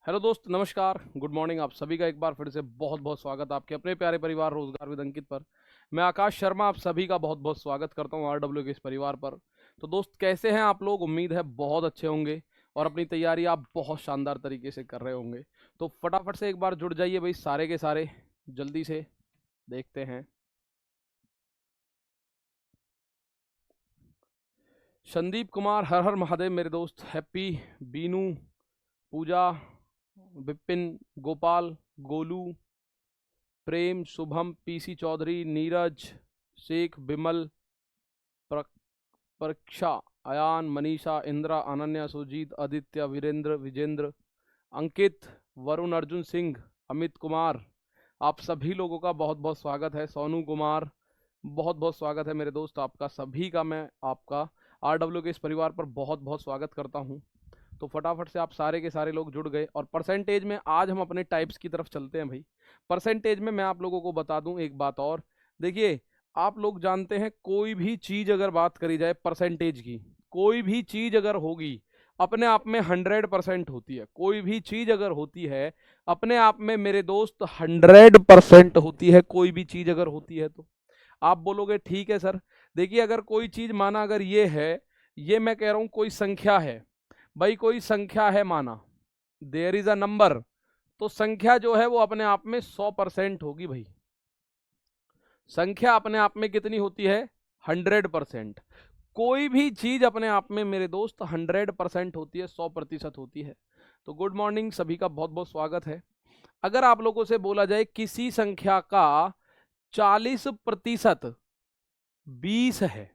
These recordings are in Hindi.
हेलो दोस्त, नमस्कार, गुड मॉर्निंग। आप सभी का एक बार फिर से बहुत बहुत स्वागत आपके अपने प्यारे परिवार रोजगार विद अंकित पर। मैं आकाश शर्मा आप सभी का बहुत बहुत स्वागत करता हूं आरडब्ल्यू के इस परिवार पर। तो दोस्त, कैसे हैं आप लोग? उम्मीद है बहुत अच्छे होंगे और अपनी तैयारी आप बहुत शानदार तरीके से कर रहे होंगे। तो फटाफट से एक बार जुड़ जाइए भाई, सारे के सारे जल्दी से देखते हैं। संदीप कुमार, हर हर महादेव मेरे दोस्त। हैप्पी, बीनू, पूजा, विपिन, गोपाल, गोलू, प्रेम, शुभम, पीसी चौधरी, नीरज, शेख, बिमल, परीक्षा, अयान, मनीषा, इंद्रा, अनन्या, सुजीत, आदित्य, वीरेंद्र, विजेंद्र, अंकित, वरुण, अर्जुन सिंह, अमित कुमार, आप सभी लोगों का बहुत बहुत स्वागत है। सोनू कुमार, बहुत बहुत स्वागत है मेरे दोस्त आपका सभी का। मैं आपका आरडब्ल्यू के इस परिवार पर बहुत बहुत स्वागत करता हूं। तो फटाफट से आप सारे के सारे लोग जुड़ गए और परसेंटेज में आज हम अपने टाइप्स की तरफ चलते हैं भाई। परसेंटेज में मैं आप लोगों को बता दूं एक बात और। देखिए, आप लोग जानते हैं कोई भी चीज अगर बात करी जाए परसेंटेज की, कोई भी चीज अगर होगी अपने आप में 100% होती है। कोई भी चीज अगर होती है अपने आप में मेरे दोस्त 100% होती है। कोई भी चीज अगर होती है तो आप बोलोगे ठीक है सर। देखिए, अगर कोई चीज माना, अगर ये है, ये मैं कह रहा हूं कोई संख्या है भाई, कोई संख्या है माना, देयर इज अ नंबर, तो संख्या जो है वो अपने आप में 100% होगी भाई। संख्या अपने आप में कितनी होती है? 100%। कोई भी चीज अपने आप में मेरे दोस्त 100% होती है, 100% होती है। तो गुड मॉर्निंग, सभी का बहुत बहुत स्वागत है। अगर आप लोगों से बोला जाए किसी संख्या का 40% 20 है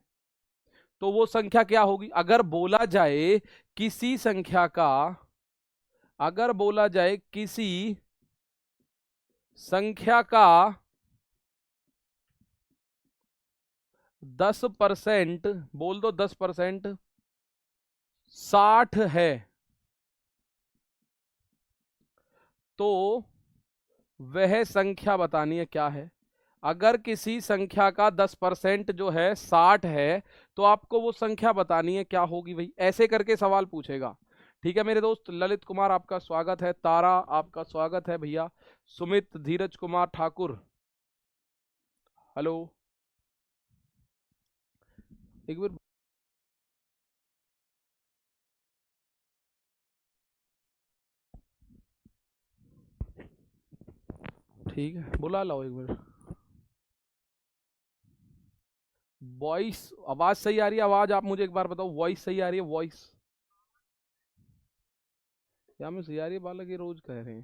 तो वो संख्या क्या होगी? अगर बोला जाए किसी संख्या का, अगर बोला जाए किसी संख्या का 10%, बोल दो 10% 60 है, तो वह संख्या बतानी है क्या है। अगर किसी संख्या का 10% जो है 60 है तो आपको वो संख्या बतानी है क्या होगी भाई। ऐसे करके सवाल पूछेगा। ठीक है मेरे दोस्त। ललित कुमार, आपका स्वागत है। तारा, आपका स्वागत है भैया। सुमित, धीरज कुमार ठाकुर, हेलो, एक बार। ठीक है, बुला लाओ एक बार। वॉइस, आवाज सही आ रही है? आवाज आप मुझे एक बार बताओ, वॉइस सही आ रही है? वॉइस या में सही आ रही है? बालक ये रोज कह रहे हैं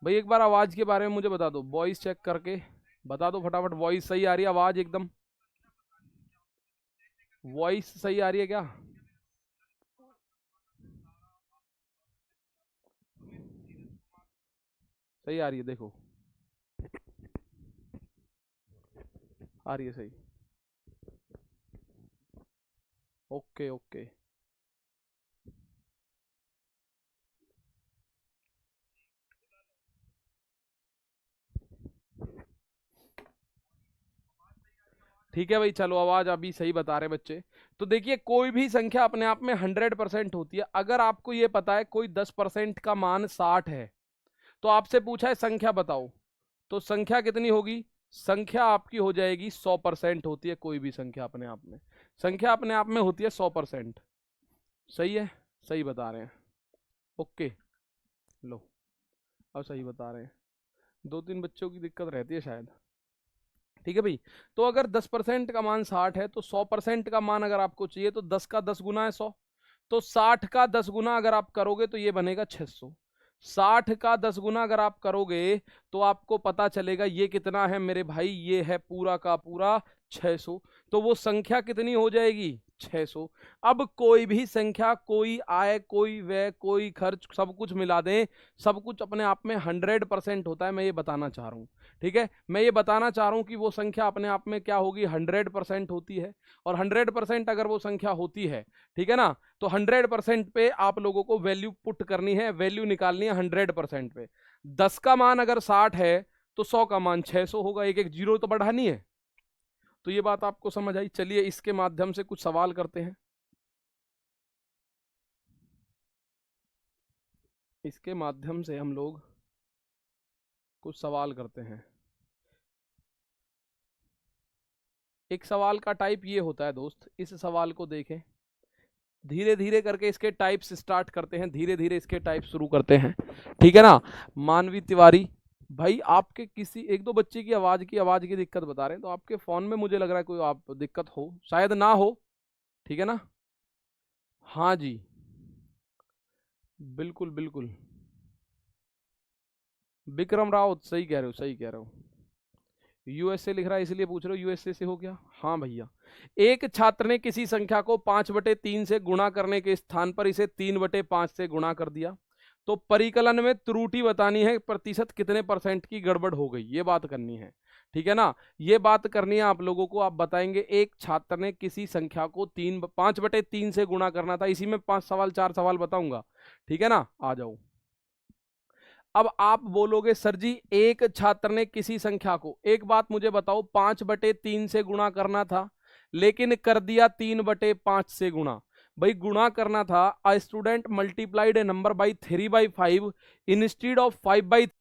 भाई। एक बार आवाज के बारे में मुझे बता दो, वॉइस चेक करके बता दो फटाफट। वॉइस सही आ रही है? आवाज एकदम वॉइस सही आ रही है क्या? सही आ रही है? देखो, आ रही है सही। ओके ओके, ठीक है भाई, चलो आवाज अभी सही बता रहे बच्चे। तो देखिए, कोई भी संख्या अपने आप में 100% होती है। अगर आपको ये पता है कोई 10% का मान 60 है तो आपसे पूछा है संख्या बताओ, तो संख्या कितनी होगी? संख्या आपकी हो जाएगी 100% होती है। कोई भी संख्या अपने आप में, संख्या अपने आप में होती है 100%। सही है, सही बता रहे हैं। ओके, लो, अब सही बता रहे हैं। दो तीन बच्चों की दिक्कत रहती है शायद। ठीक है भाई। तो अगर 10% का मान 60 है तो 100% का मान अगर आपको चाहिए तो 10 का 10 गुना है 100। तो 60 का 10 गुना अगर आप करोगे तो ये बनेगा 600। 60 का 10 गुना अगर आप करोगे तो आपको पता चलेगा ये कितना है मेरे भाई, ये है पूरा का पूरा 600। तो वो संख्या कितनी हो जाएगी? 600। अब कोई भी संख्या, कोई आय, कोई व्यय, कोई खर्च, सब कुछ मिला दें, सब कुछ अपने आप में 100% होता है। मैं ये बताना चाह रहा हूँ। ठीक है, मैं ये बताना चाह रहा हूं कि वो संख्या अपने आप में क्या होगी? 100% होती है। और 100% अगर वो संख्या होती है, ठीक है ना, तो 100% पे आप लोगों को वैल्यू पुट करनी है, वैल्यू निकालनी है 100% पे। 10 का मान अगर 60 है तो 100 का मान 600 होगा। एक एक जीरो तो बढ़ानी है। तो ये बात आपको समझ आई? चलिए इसके माध्यम से कुछ सवाल करते हैं। इसके माध्यम से हम लोग कुछ सवाल करते हैं। एक सवाल का टाइप ये होता है दोस्त, इस सवाल को देखें, धीरे धीरे करके इसके टाइप्स स्टार्ट करते हैं, धीरे धीरे इसके टाइप शुरू करते हैं, ठीक है ना। मानवी तिवारी, भाई आपके किसी एक दो बच्चे की आवाज की दिक्कत बता रहे हैं, तो आपके फोन में मुझे लग रहा है कोई आप दिक्कत हो, शायद ना हो, ठीक है ना। हाँ जी, बिल्कुल बिल्कुल, विक्रम राउत, सही कह रहे हो, सही कह रहे हो। यूएसए लिख रहा है इसलिए पूछ रहे हो यूएसए से हो क्या? हाँ भैया। एक छात्र ने किसी संख्या को 5/3 से गुणा करने के स्थान पर इसे 3/5 से गुणा कर दिया, तो परिकलन में त्रुटि बतानी है, प्रतिशत कितने % की गड़बड़ हो गई, ये बात करनी है, ठीक है ना। ये बात करनी है आप लोगों को। आप बताएंगे एक छात्र ने किसी संख्या को 5/3 से गुणा करना था, इसी में 5 सवाल 4 सवाल बताऊंगा, ठीक है ना। आ जाओ। अब आप बोलोगे सर जी एक छात्र ने किसी संख्या को, एक बात मुझे बताओ, 5/3 से गुणा करना था लेकिन कर दिया 3/5 से गुणा। भाई गुणा करना था, a student multiplied A number by 3/5 instead of 5/3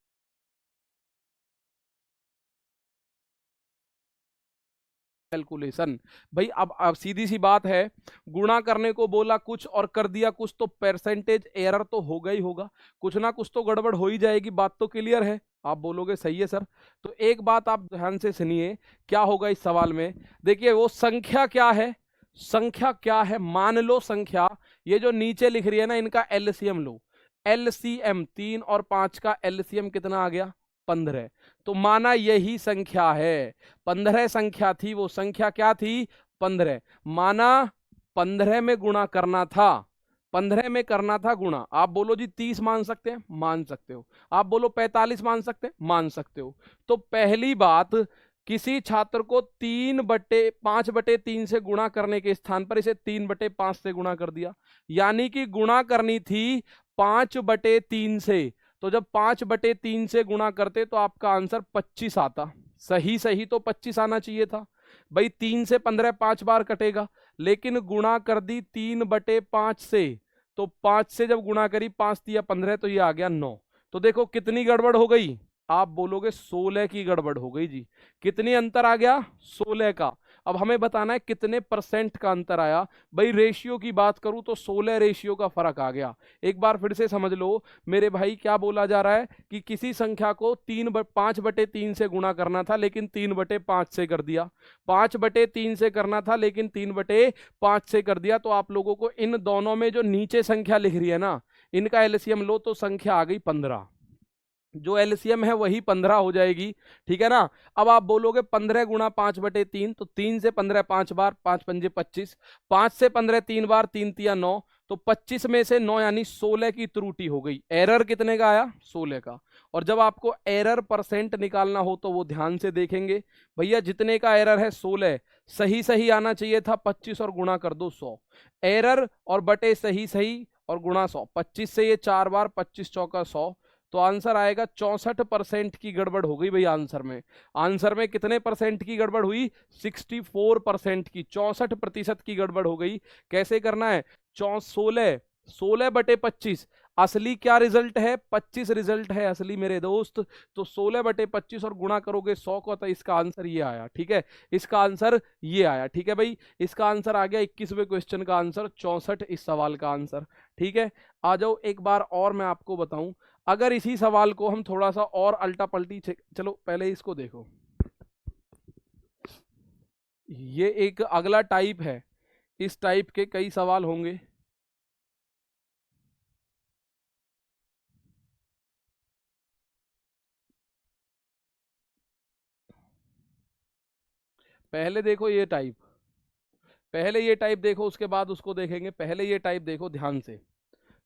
calculation. भाई अब सीधी सी बात है, गुणा करने को बोला कुछ और कर दिया कुछ, तो परसेंटेज एरर तो होगा ही होगा, कुछ ना कुछ तो गड़बड़ हो ही जाएगी, बात तो क्लियर है। आप बोलोगे सही है सर। तो एक बात आप ध्यान से सुनिए, क्या होगा इस सवाल में, देखिए वो संख्या क्या है, संख्या क्या है, मान लो संख्या, ये जो नीचे लिख रही है ना, इनका एलसीएम लो। एलसीएम 3 और 5 का एलसीएम कितना आ गया? 15। तो माना यही संख्या है, 15 संख्या थी, वो संख्या क्या थी? 15। माना 15 में गुणा करना था, 15 में करना था गुणा। आप बोलो जी 30 मान सकते हैं, मान सकते हो। आप बोलो 45 मान सकते हैं, मान सकते हो। तो पहली बात, किसी छात्र को 5/3 से गुणा करने के स्थान पर इसे 3/5 से गुणा कर दिया, यानी कि गुणा करनी थी 5/3 से। तो जब 5/3 से गुणा करते तो आपका आंसर 25 आता, सही सही तो 25 आना चाहिए था। भाई 3 से 15 5 बार कटेगा, लेकिन गुणा कर दी 3/5 से, तो 5 से जब गुणा करी 5 दिया 15, तो ये आ गया 9। तो देखो कितनी गड़बड़ हो गई, आप बोलोगे 16 की गड़बड़ हो गई जी। कितनी अंतर आ गया? 16 का। अब हमें बताना है कितने % का अंतर आया। भाई रेशियो की बात करूं तो 16 रेशियो का फर्क आ गया। एक बार फिर से समझ लो मेरे भाई, क्या बोला जा रहा है कि किसी संख्या को 5/3 से गुणा करना था लेकिन 3/5 से कर दिया, 5/3 से करना था लेकिन 3/5 से कर दिया। तो आप लोगों को इन दोनों में जो नीचे संख्या लिख रही है ना, इनका एलसीएम लो, तो संख्या आ गई 15, जो एलसीएम है वही 15 हो जाएगी, ठीक है ना। अब आप बोलोगे 15 गुणा 5/3, तो 3 से 15 5 बार, 5 पंजे 25, 5 से 15 3 बार, 3 तिया 9, तो 25 में से 9 यानी 16 की त्रुटि हो गई। एरर कितने का आया? 16 का। और जब आपको एरर % निकालना हो तो वो ध्यान से देखेंगे, भैया जितने का एरर है 16, सही सही आना चाहिए था 25 और गुणा कर दो 100। एरर और बटे सही सही और गुणा 100, 25 से ये 4 बार, 25 चौका 100, तो आंसर आएगा 64% की गड़बड़ हो गई भाई आंसर में। आंसर में कितने % की गड़बड़ हुई? 64% की, 64% की गड़बड़ हो गई। कैसे करना है? 16/25, असली क्या रिजल्ट है? 25 रिजल्ट है असली मेरे दोस्त। तो 16/25 और गुणा करोगे 100 को, तो इसका आंसर ये आया, ठीक है। इसका आंसर ये आया, ठीक है भाई। इसका आंसर आ गया 21वें क्वेश्चन का आंसर 64, इस सवाल का आंसर, ठीक है। आ जाओ एक बार और मैं आपको बताऊं, अगर इसी सवाल को हम थोड़ा सा और अल्टा पल्टी, चलो पहले इसको देखो, ये एक अगला टाइप है, इस टाइप के कई सवाल होंगे। पहले देखो ये टाइप, पहले ये टाइप देखो, उसके बाद उसको देखेंगे। पहले ये टाइप देखो ध्यान से,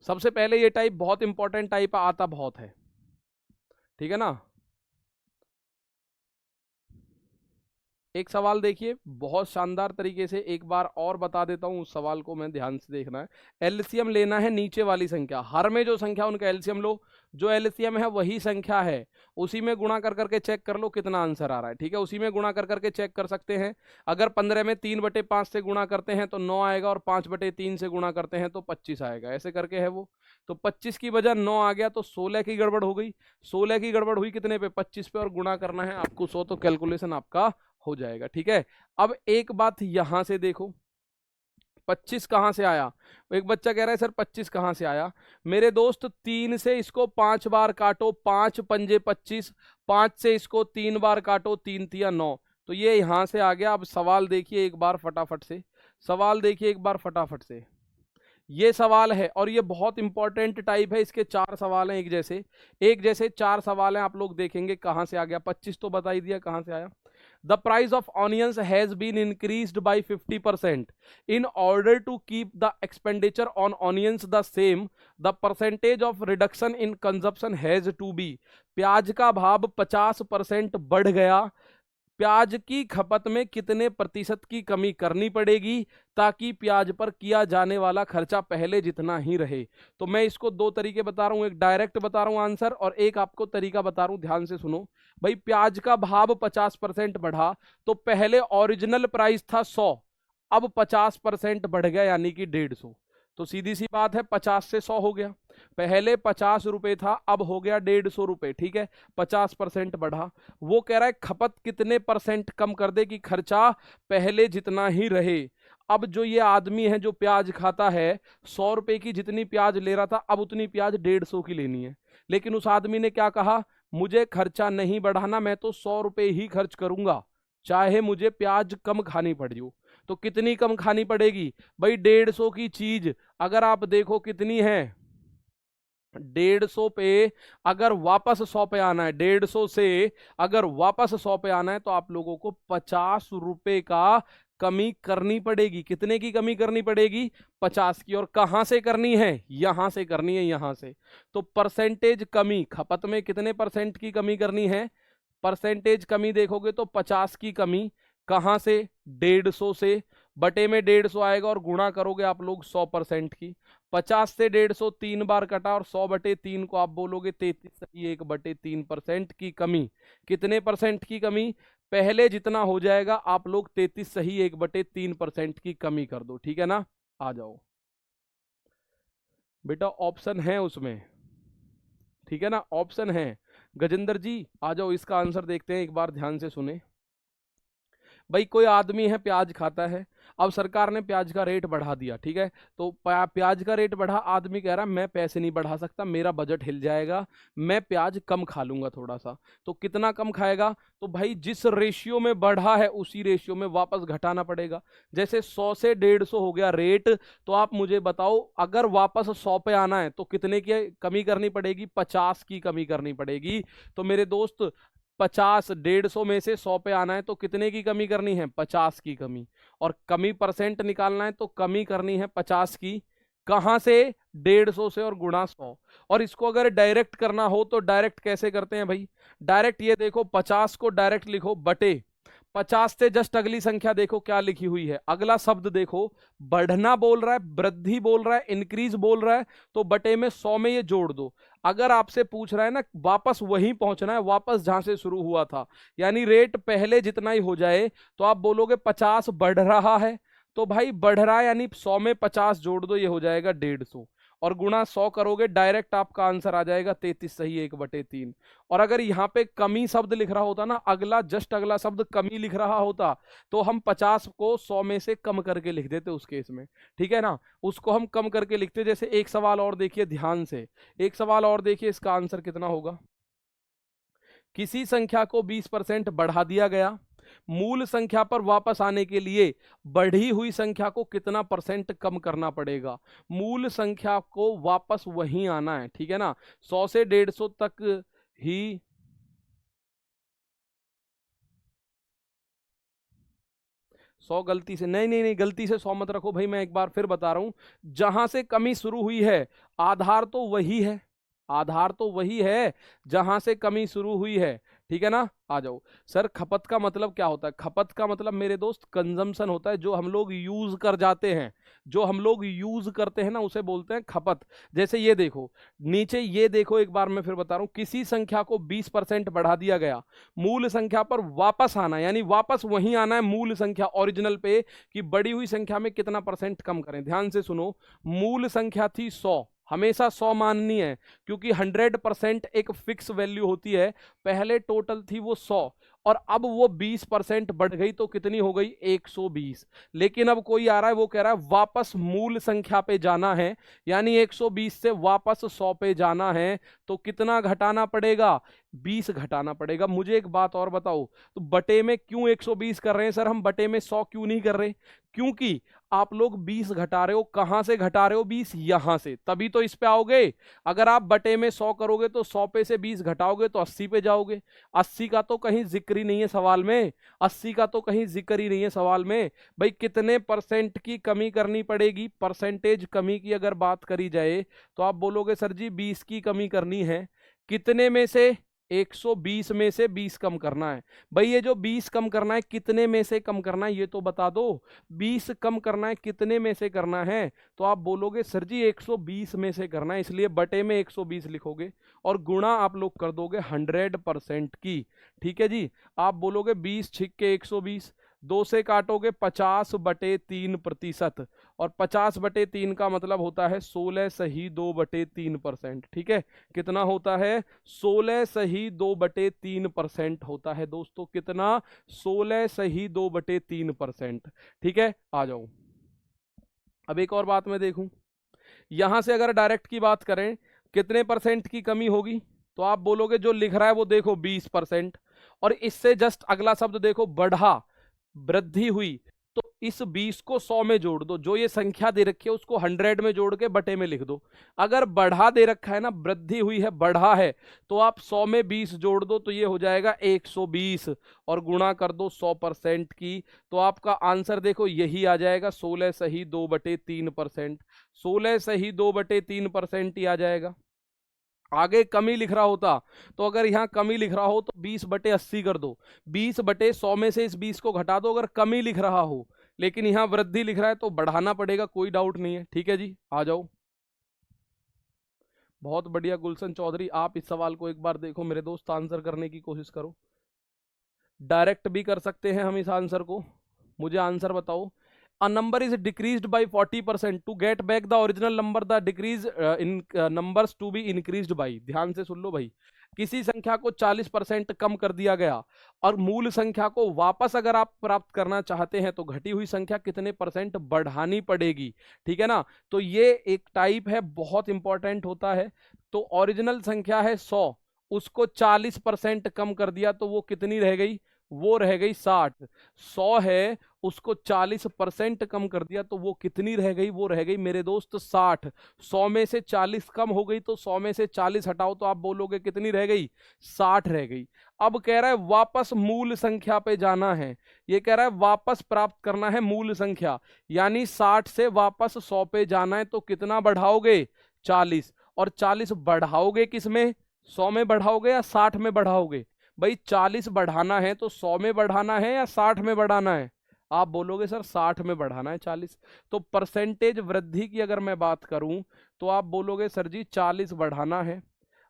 सबसे पहले ये टाइप बहुत इंपॉर्टेंट टाइप, आता बहुत है, ठीक है ना। एक सवाल देखिए बहुत शानदार तरीके से, एक बार और बता देता हूं, उस सवाल को मैं ध्यान से देखना है। एलसीएम लेना है नीचे वाली संख्या, हर में जो संख्या उनका एलसीएम लो, जो एलसीएम है वही संख्या है, उसी में गुणा कर करके चेक कर लो कितना आंसर आ रहा है। ठीक है, उसी में गुणा कर करके चेक कर सकते हैं। अगर 15 में 3/5 से गुणा करते हैं तो 9 आएगा, और 5/3 से गुणा करते हैं तो 25 आएगा, ऐसे करके है वो। तो 25 की बजाय 9 आ गया, तो 16 की गड़बड़ हो गई। 16 की गड़बड़ हुई कितने पे? 25 पे, और गुणा करना है आपको 100, तो कैलकुलेशन आपका हो जाएगा। ठीक है, अब एक बात यहां से देखो, 25 कहां से आया? एक बच्चा कह रहा है सर 25 कहां से आया? मेरे दोस्त 3 से इसको 5 बार काटो, 5 पंजे 25, 5 से इसको 3 बार काटो, 3 तिया 9, तो ये यहां से आ गया। अब सवाल देखिए एक बार फटाफट से, सवाल देखिए एक बार फटाफट से। ये सवाल है और ये बहुत इंपॉर्टेंट टाइप है, इसके 4 सवाल हैं एक जैसे 4 सवाल हैं, आप लोग देखेंगे कहां से आ गया। 25 तो बता ही दिया कहां से आया। The price of onions has been increased by 50%. In order to keep the expenditure on onions the same, the percentage of reduction in consumption has to be. प्याज का भाव 50% बढ़ गया, प्याज की खपत में कितने प्रतिशत की कमी करनी पड़ेगी ताकि प्याज पर किया जाने वाला खर्चा पहले जितना ही रहे? तो मैं इसको 2 तरीके बता रहा हूं, एक डायरेक्ट बता रहा हूं आंसर, और एक आपको तरीका बता रहा हूं, ध्यान से सुनो भाई। प्याज का भाव 50% बढ़ा, तो पहले ओरिजिनल प्राइस था 100, अब 50% बढ़ गया यानी कि 150। तो सीधी सी बात है, 50 से 100 हो गया। पहले 50 रुपए था, अब हो गया 150 रुपए। ठीक है, 50% बढ़ा। वो कह रहा है खपत कितने परसेंट कम कर दे कि खर्चा पहले जितना ही रहे। अब जो ये आदमी है जो प्याज खाता है, 100 रुपए की जितनी प्याज ले रहा था, अब उतनी प्याज 150 की लेनी है। लेकिन उस आदमी ने क्या कहा? मुझे खर्चा नहीं बढ़ाना, मैं तो 100 रुपए ही खर्च करूंगा, चाहे मुझे प्याज कम खानी पड़ जाए। तो कितनी कम खानी पड़ेगी भाई? 150 की चीज अगर आप देखो कितनी है, 150 पे अगर वापस 100 पे आना है, 150 से अगर वापस 100 पे आना है, तो आप लोगों को 50 रुपए का कमी करनी पड़ेगी। कितने की कमी करनी पड़ेगी? 50 की। और कहां से करनी है? यहां से करनी है, यहां से। तो परसेंटेज कमी, खपत में कितने परसेंट की कमी करनी है? परसेंटेज कमी देखोगे तो 50 की कमी कहां से? 150 से। बटे में 150 आएगा और गुणा करोगे आप लोग 100% की। 50 से 150 3 बार कटा, और 100/3 को आप बोलोगे 33.1/3% की कमी। कितने परसेंट की कमी? पहले जितना हो जाएगा आप लोग 33.1/3% की कमी कर दो। ठीक है ना, आ जाओ बेटा, ऑप्शन है उसमें। ठीक है ना, ऑप्शन है। गजेंद्र जी आ जाओ, इसका आंसर देखते हैं, एक बार ध्यान से सुने भाई। कोई आदमी है प्याज खाता है, अब सरकार ने प्याज का रेट बढ़ा दिया। ठीक है, तो प्याज का रेट बढ़ा, आदमी कह रहा मैं पैसे नहीं बढ़ा सकता, मेरा बजट हिल जाएगा, मैं प्याज कम खा लूंगा थोड़ा सा। तो कितना कम खाएगा? तो भाई जिस रेशियो में बढ़ा है उसी रेशियो में वापस घटाना पड़ेगा। जैसे 100 से 150 हो गया रेट, तो आप मुझे बताओ अगर वापस 100 पे आना है तो कितने की कमी करनी पड़ेगी? 50 की कमी करनी पड़ेगी। तो मेरे दोस्त 50, 150 में से 100 पे आना है तो कितने की कमी करनी है? 50 की कमी। और कमी परसेंट निकालना है तो कमी करनी है 50 की। कहां से? 150 से, और गुणा 100। और इसको अगर डायरेक्ट करना हो तो डायरेक्ट कैसे करते हैं भाई? डायरेक्ट ये देखो, 50 को डायरेक्ट लिखो बटे 50 से जस्ट अगली संख्या देखो क्या लिखी हुई है, अगला शब्द देखो, बढ़ना बोल रहा है, वृद्धि बोल रहा है, इंक्रीज बोल रहा है, तो बटे में 100 में ये जोड़ दो। अगर आपसे पूछ रहा है ना वापस वहीं पहुंचना है, वापस जहां से शुरू हुआ था, यानी रेट पहले जितना ही हो जाए, तो आप बोलोगे 50 बढ़ रहा है, तो भाई बढ़ रहा है यानी 100 में 50 जोड़ दो, ये हो जाएगा 150, और गुणा 100 करोगे, डायरेक्ट आपका आंसर आ जाएगा 33 सही 1/3। और अगर यहाँ पे कमी शब्द लिख रहा होता ना, अगला जस्ट अगला शब्द कमी लिख रहा होता, तो हम 50 को 100 में से कम करके लिख देते उस केस में। ठीक है ना, उसको हम कम करके लिखते। जैसे एक सवाल और देखिए ध्यान से, एक सवाल और देखिए, इसका आंसर कितना होगा। किसी संख्या को 20% बढ़ा दिया गया, मूल संख्या पर वापस आने के लिए बढ़ी हुई संख्या को कितना परसेंट कम करना पड़ेगा? मूल संख्या को वापस वहीं आना है। ठीक है ना, 100 से 150 तक ही, सौ गलती से नहीं नहीं नहीं, गलती से 100 मत रखो भाई, मैं एक बार फिर बता रहा हूं, जहां से कमी शुरू हुई है, आधार तो वही है, आधार तो वही है जहां से कमी शुरू हुई है। ठीक है ना। आ जाओ सर, खपत का मतलब क्या होता है? खपत का मतलब मेरे दोस्त कंजम्पशन होता है, जो हम लोग यूज कर जाते हैं, जो हम लोग यूज करते हैं ना उसे बोलते हैं खपत। जैसे ये देखो नीचे, ये देखो एक बार मैं फिर बता रहा हूं, किसी संख्या को 20% बढ़ा दिया गया, मूल संख्या पर वापस आना, यानी वापस वहीं आना है मूल संख्या ओरिजिनल पे, कि बढ़ी हुई संख्या में कितना परसेंट कम करें। ध्यान से सुनो, मूल संख्या थी 100, हमेशा 100 माननी है, क्योंकि 100% एक फिक्स वैल्यू होती है। पहले टोटल थी वो 100, और अब वो 20% बढ़ गई तो कितनी हो गई? 120। लेकिन अब कोई आ रहा है, वो कह रहा है वापस मूल संख्या पे जाना है, यानी 120 से वापस 100 पे जाना है, तो कितना घटाना पड़ेगा? 20 घटाना पड़ेगा। मुझे एक बात और बताओ, तो बटे में क्यों 120 कर रहे हैं सर हम, बटे में 100 क्यों नहीं कर रहे? क्योंकि आप लोग 20 घटा रहे हो, कहां से घटा रहे हो? 20 यहां से, तभी तो इस पे आओगे। अगर आप बटे में 100 करोगे तो 100 पे से 20 घटाओगे तो 80 पे जाओगे। 80 का तो कहीं जिक्र ही नहीं है सवाल में, 80 का तो कहीं जिक्र ही नहीं है सवाल में। भाई कितने परसेंट की कमी करनी पड़ेगी? परसेंटेज कमी की अगर बात करी जाए तो आप बोलोगे सर जी 20 की कमी करनी है, कितने में से? 120 में से 20 कम करना है। भाई ये जो 20 कम करना है, कितने में से कम करना है ये तो बता दो। 20 कम करना है, कितने में से करना है? तो आप बोलोगे सर जी 120 में से करना है, इसलिए बटे में 120 लिखोगे, और गुणा आप लोग कर दोगे 100% की। ठीक है जी, आप बोलोगे 20 छिक के 120, 2 से काटोगे 50/3%, और 50/3 का मतलब होता है 16 सही 2/3%। ठीक है, कितना होता है? 16 सही 2/3% होता है दोस्तों। कितना? 16 सही 2/3%। ठीक है, आ जाओ। अब एक और बात मैं देखूं, यहां से अगर डायरेक्ट की बात करें, कितने परसेंट की कमी होगी? तो आप बोलोगे जो लिख रहा है वो देखो 20%, और इससे जस्ट अगला शब्द देखो बढ़ा, वृद्धि हुई, तो इस 20 को 100 में जोड़ दो, जो ये संख्या दे रखी है उसको 100 में जोड़ के बटे में लिख दो। अगर बढ़ा दे रखा है ना, वृद्धि हुई है, बढ़ा है, तो आप 100 में 20 जोड़ दो तो ये हो जाएगा 120, और गुणा कर दो 100% की, तो आपका आंसर देखो यही आ जाएगा 16 सही 2/3%। 16 सही 2/3% ही आ जाएगा। आगे कमी लिख रहा होता, तो अगर यहां कमी लिख रहा हो तो 20/80 कर दो, 20/100 में से इस 20 को घटा दो अगर कमी लिख रहा हो, लेकिन यहां वृद्धि लिख रहा है तो बढ़ाना पड़ेगा, कोई डाउट नहीं है। ठीक है जी, आ जाओ। बहुत बढ़िया गुलशन चौधरी, आप इस सवाल को एक बार देखो मेरे दोस्त, आंसर करने की कोशिश करो। डायरेक्ट भी कर सकते हैं हम इस आंसर को। मुझे आंसर बताओ। A number is decreased by 40%, to get back the original number the decrease in numbers to be increased by। ध्यान से सुन लो भाई, किसी संख्या को 40% कम कर दिया गया, और मूल संख्या को वापस अगर आप प्राप्त करना चाहते हैं तो घटी हुई संख्या कितने परसेंट बढ़ानी पड़ेगी। ठीक है ना, तो ये एक टाइप है, बहुत इंपॉर्टेंट होता है। तो ओरिजिनल संख्या है 100, उसको 40% कम कर दिया तो वो कितनी रह गई? वो रह गई 60। 100 है, उसको 40% कम कर दिया तो वो कितनी रह गई? वो रह गई मेरे दोस्त 60। 100 में से 40 कम हो गई तो 100 में से 40 हटाओ तो आप बोलोगे कितनी रह गई? 60 रह गई। अब कह रहा है वापस मूल संख्या पे जाना है, ये कह रहा है वापस प्राप्त करना है मूल संख्या, यानी 60 से वापस 100 पे जाना है, तो कितना बढ़ाओगे? 40। और 40 बढ़ाओगे किस में? 100 में बढ़ाओगे या 60 में बढ़ाओगे? भाई 40 बढ़ाना है तो 100 में बढ़ाना है या 60 में बढ़ाना है? आप बोलोगे सर 60 में बढ़ाना है 40। तो परसेंटेज वृद्धि की अगर मैं बात करूं तो आप बोलोगे सर जी 40 बढ़ाना है,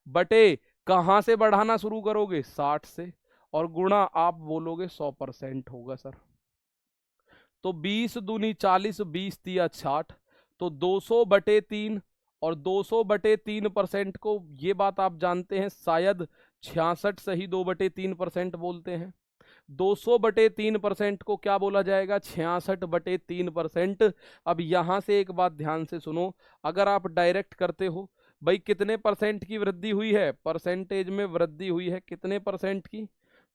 बटे कहां से बढ़ाना शुरू करोगे? 60 से, और गुणा आप बोलोगे 100% होगा सर। तो 20 दूनी 40, 20 तिया 60, तो 200/3, और 200/3% को ये बात आप जानते हैं शायद 66 सही 2/3% बोलते हैं। 200/3% को क्या बोला जाएगा? 66/3%। अब यहां से एक बात ध्यान से सुनो, अगर आप डायरेक्ट करते हो, भाई कितने परसेंट की वृद्धि हुई है? परसेंटेज में वृद्धि हुई है कितने परसेंट की?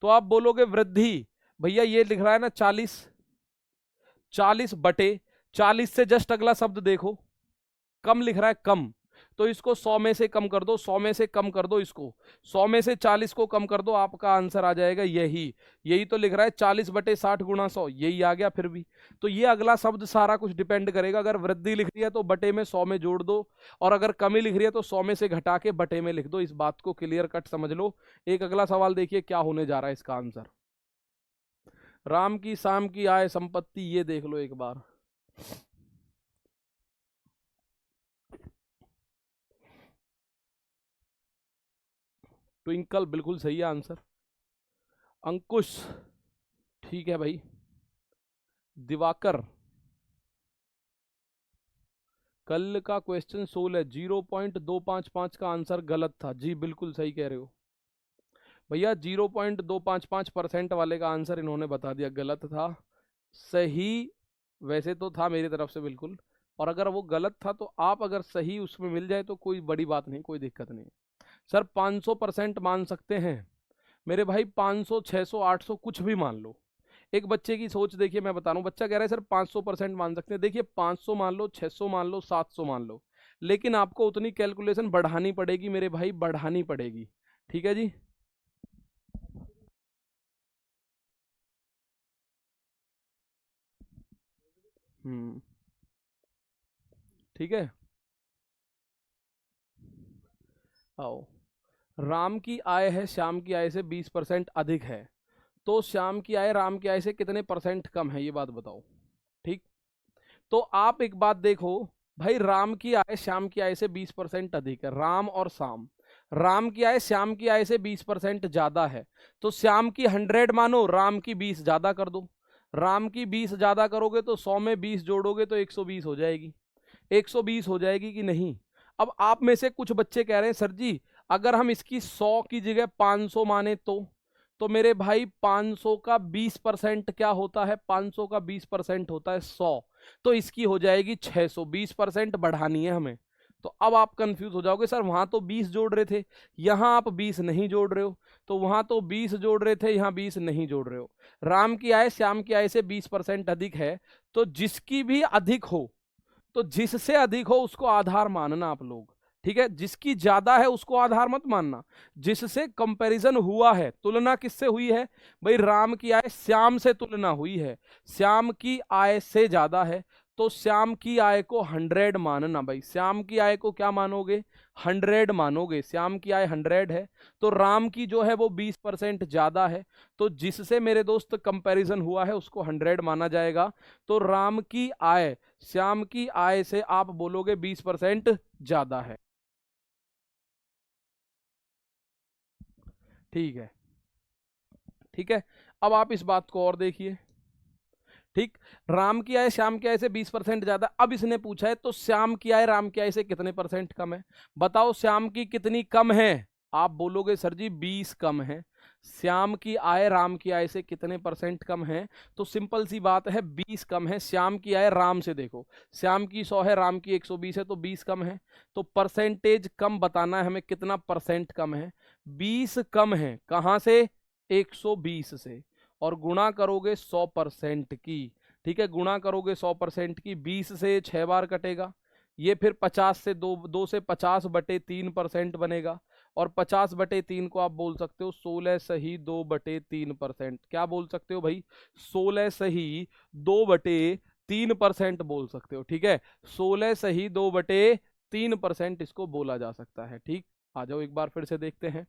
तो आप बोलोगे वृद्धि, भैया ये लिख रहा है ना 40, 40/40 से जस्ट अगला शब्द देखो, कम लिख रहा है कम, तो इसको 100 में से कम कर दो, 100 में से कम कर दो, इसको 100 में से 40 को कम कर दो, आपका आंसर आ जाएगा यही। यही तो लिख रहा है 40/60 गुणा 100, यही आ गया फिर भी। तो ये अगला शब्द सारा कुछ डिपेंड करेगा। अगर वृद्धि लिख रही है तो बटे में 100 में जोड़ दो, और अगर कमी लिख रही है तो 100 में से घटा के बटे में लिख दो। इस बात को क्लियर कट समझ लो। एक अगला सवाल देखिए क्या होने जा रहा है इसका आंसर। राम की शाम की आय संपत्ति, ये देख लो एक बार। ट्विंकल बिल्कुल सही है आंसर। अंकुश ठीक है भाई। दिवाकर कल का क्वेश्चन 16 0.255 का आंसर गलत था। जी बिल्कुल सही कह रहे हो भैया, 0.255% वाले का आंसर इन्होंने बता दिया गलत था। सही वैसे तो था मेरी तरफ से बिल्कुल, और अगर वो गलत था तो आप अगर सही उसमें मिल जाए तो कोई बड़ी बात नहीं, कोई दिक्कत नहीं। सर 500% मान सकते हैं मेरे भाई, 500 600 800 कुछ भी मान लो। एक बच्चे की सोच देखिए, मैं बता रहा हूँ, बच्चा कह रहा है सर 500% मान सकते हैं। देखिए 500 मान लो, 600 मान लो, 700 मान लो, लेकिन आपको उतनी कैलकुलेशन बढ़ानी पड़ेगी मेरे भाई, बढ़ानी पड़ेगी। ठीक है जी। ठीक है। आओ, राम की आय है श्याम की आय से 20% अधिक है, तो श्याम की आय राम की आय से कितने परसेंट कम है, ये बात बताओ। ठीक, तो आप एक बात देखो भाई, राम की आय श्याम की आय से 20% अधिक है, राम और श्याम। राम की आय श्याम की आय से 20% ज्यादा है, तो श्याम की 100 मानो, राम की 20 ज्यादा कर दो। राम की 20 ज्यादा करोगे तो 100 में 20 जोड़ोगे तो 120 हो जाएगी। 120 हो जाएगी कि नहीं। अब आप में से कुछ बच्चे कह रहे हैं सर जी अगर हम इसकी 100 की जगह 500 माने तो मेरे भाई 500 का 20% क्या होता है, 500 का 20% होता है 100, तो इसकी हो जाएगी 600। 20% बढ़ानी है हमें। तो अब आप कंफ्यूज हो जाओगे, सर वहां तो 20 जोड़ रहे थे, यहां आप 20 नहीं जोड़ रहे हो, तो वहां तो 20 जोड़ रहे थे, यहां 20 नहीं जोड़ रहे हो। राम की आय श्याम की आय से 20% अधिक है, तो जिसकी भी अधिक हो, तो जिससे अधिक हो उसको आधार मानना आप लोग। ठीक है, जिसकी ज्यादा है उसको आधार मत मानना। जिससे कंपैरिजन हुआ है, तुलना किससे हुई है भाई, राम की आय श्याम से तुलना हुई है, श्याम की आय से ज्यादा है, तो श्याम की आय को 100 मानना भाई। श्याम की आय को क्या मानोगे, 100 मानोगे। श्याम की आय 100 है, तो राम की जो है वो 20% ज्यादा है, तो जिससे मेरे दोस्त कंपैरिजन हुआ है उसको 100 माना जाएगा। तो राम की आय श्याम की आय से आप बोलोगे 20% ज्यादा है। ठीक है, ठीक है। अब आप इस बात को और देखिए। ठीक, राम की आय श्याम की आय से 20% ज्यादा। अब इसने पूछा है तो श्याम की आय राम की आय से कितने परसेंट कम है, बताओ श्याम की कितनी कम है। आप बोलोगे सर जी 20 कम है। श्याम की आय राम की आय से कितने परसेंट कम है, तो सिंपल सी बात है 20 कम है। श्याम की आय राम से देखो, श्याम की 100 है, राम की 120 है, तो 20 कम है। तो परसेंटेज कम बताना है हमें, कितना परसेंट कम है, 20 कम है। कहां से, 120 से, और गुणा करोगे 100% की। ठीक है, गुणा करोगे 100% की, 20 से 6 बार कटेगा, ये फिर 50 से 2 से 50/3% बनेगा, और 50/3 को आप बोल सकते हो 16 सही 2/3%। क्या बोल सकते हो भाई, 16 सही 2/3% बोल सकते हो। ठीक है, 16 सही 2/3% इसको बोला जा सकता है। ठीक, आ जाओ एक बार फिर से देखते हैं।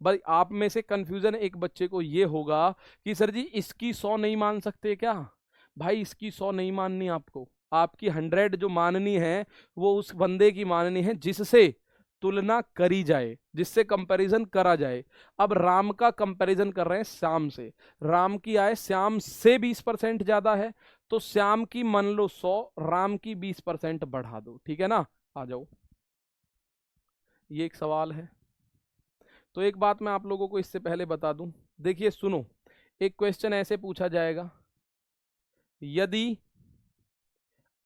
भाई आप में से कंफ्यूजन एक बच्चे को ये होगा कि सर जी इसकी 100 नहीं मान सकते क्या। भाई इसकी 100 नहीं माननी आपको, आपकी 100 जो माननी है वो उस बंदे की माननी है जिससे तुलना करी जाए, जिससे कंपैरिजन करा जाए। अब राम का कंपैरिजन कर रहे हैं श्याम से, राम की आय श्याम से 20% ज्यादा है, तो श्याम की मान लो 100, राम की 20% बढ़ा दो। ठीक है ना, आ जाओ, ये एक सवाल है। तो एक बात मैं आप लोगों को इससे पहले बता दूं, देखिए सुनो, एक क्वेश्चन ऐसे पूछा जाएगा, यदि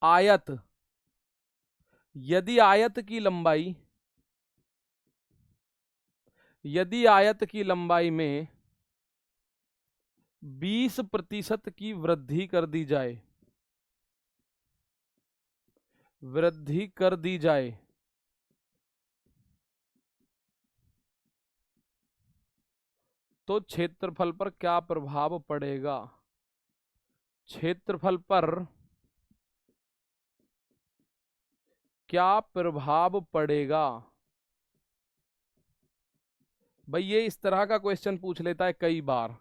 आयत यदि आयत की लंबाई यदि आयत की लंबाई में 20% की वृद्धि कर दी जाए, वृद्धि कर दी जाए, तो क्षेत्रफल पर क्या प्रभाव पड़ेगा? क्षेत्रफल पर क्या प्रभाव पड़ेगा? भाई ये इस तरह का क्वेश्चन पूछ लेता है कई बार।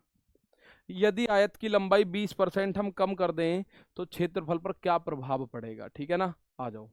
यदि आयत की लंबाई 20% हम कम कर दें तो क्षेत्रफल पर क्या प्रभाव पड़ेगा? ठीक है ना, आ जाओ।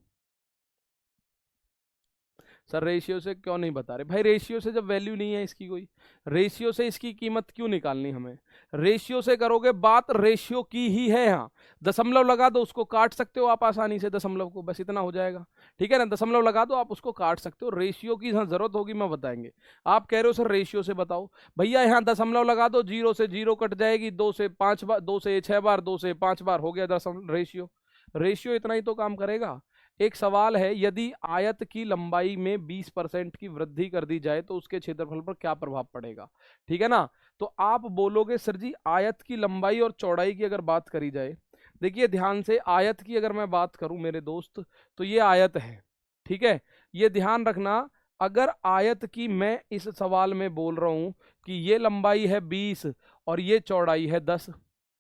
सर रेशियो से क्यों नहीं बता रहे? भाई रेशियो से जब वैल्यू नहीं है इसकी कोई, रेशियो से इसकी कीमत क्यों निकालनी हमें? रेशियो से करोगे बात, रेशियो की ही है। यहाँ दशमलव लगा दो, उसको काट सकते हो आप आसानी से, दशमलव को, बस इतना हो जाएगा। ठीक है ना, दशमलव लगा दो, आप उसको काट सकते हो। रेशियो की जहाँ जरूरत होगी मैं बताएंगे। आप कह रहे हो सर रेशियो से बताओ, भैया यहाँ दशमलव लगा दो, 0 से 0 कट जाएगी, 2 से 5 बार, 2 से 6 बार, 2 से 5 बार, हो गया दशमलव। रेशियो, रेशियो इतना ही तो काम करेगा। एक सवाल है, यदि आयत की लंबाई में 20% की वृद्धि कर दी जाए तो उसके क्षेत्रफल पर क्या प्रभाव पड़ेगा? ठीक है ना, तो आप बोलोगे सर जी आयत की लंबाई और चौड़ाई की अगर बात करी जाए, देखिए ध्यान से, आयत की अगर मैं बात करूं मेरे दोस्त, तो ये आयत है। ठीक है, ये ध्यान रखना, अगर आयत की मैं इस सवाल में बोल रहा हूं कि ये लंबाई है 20 और ये चौड़ाई है 10,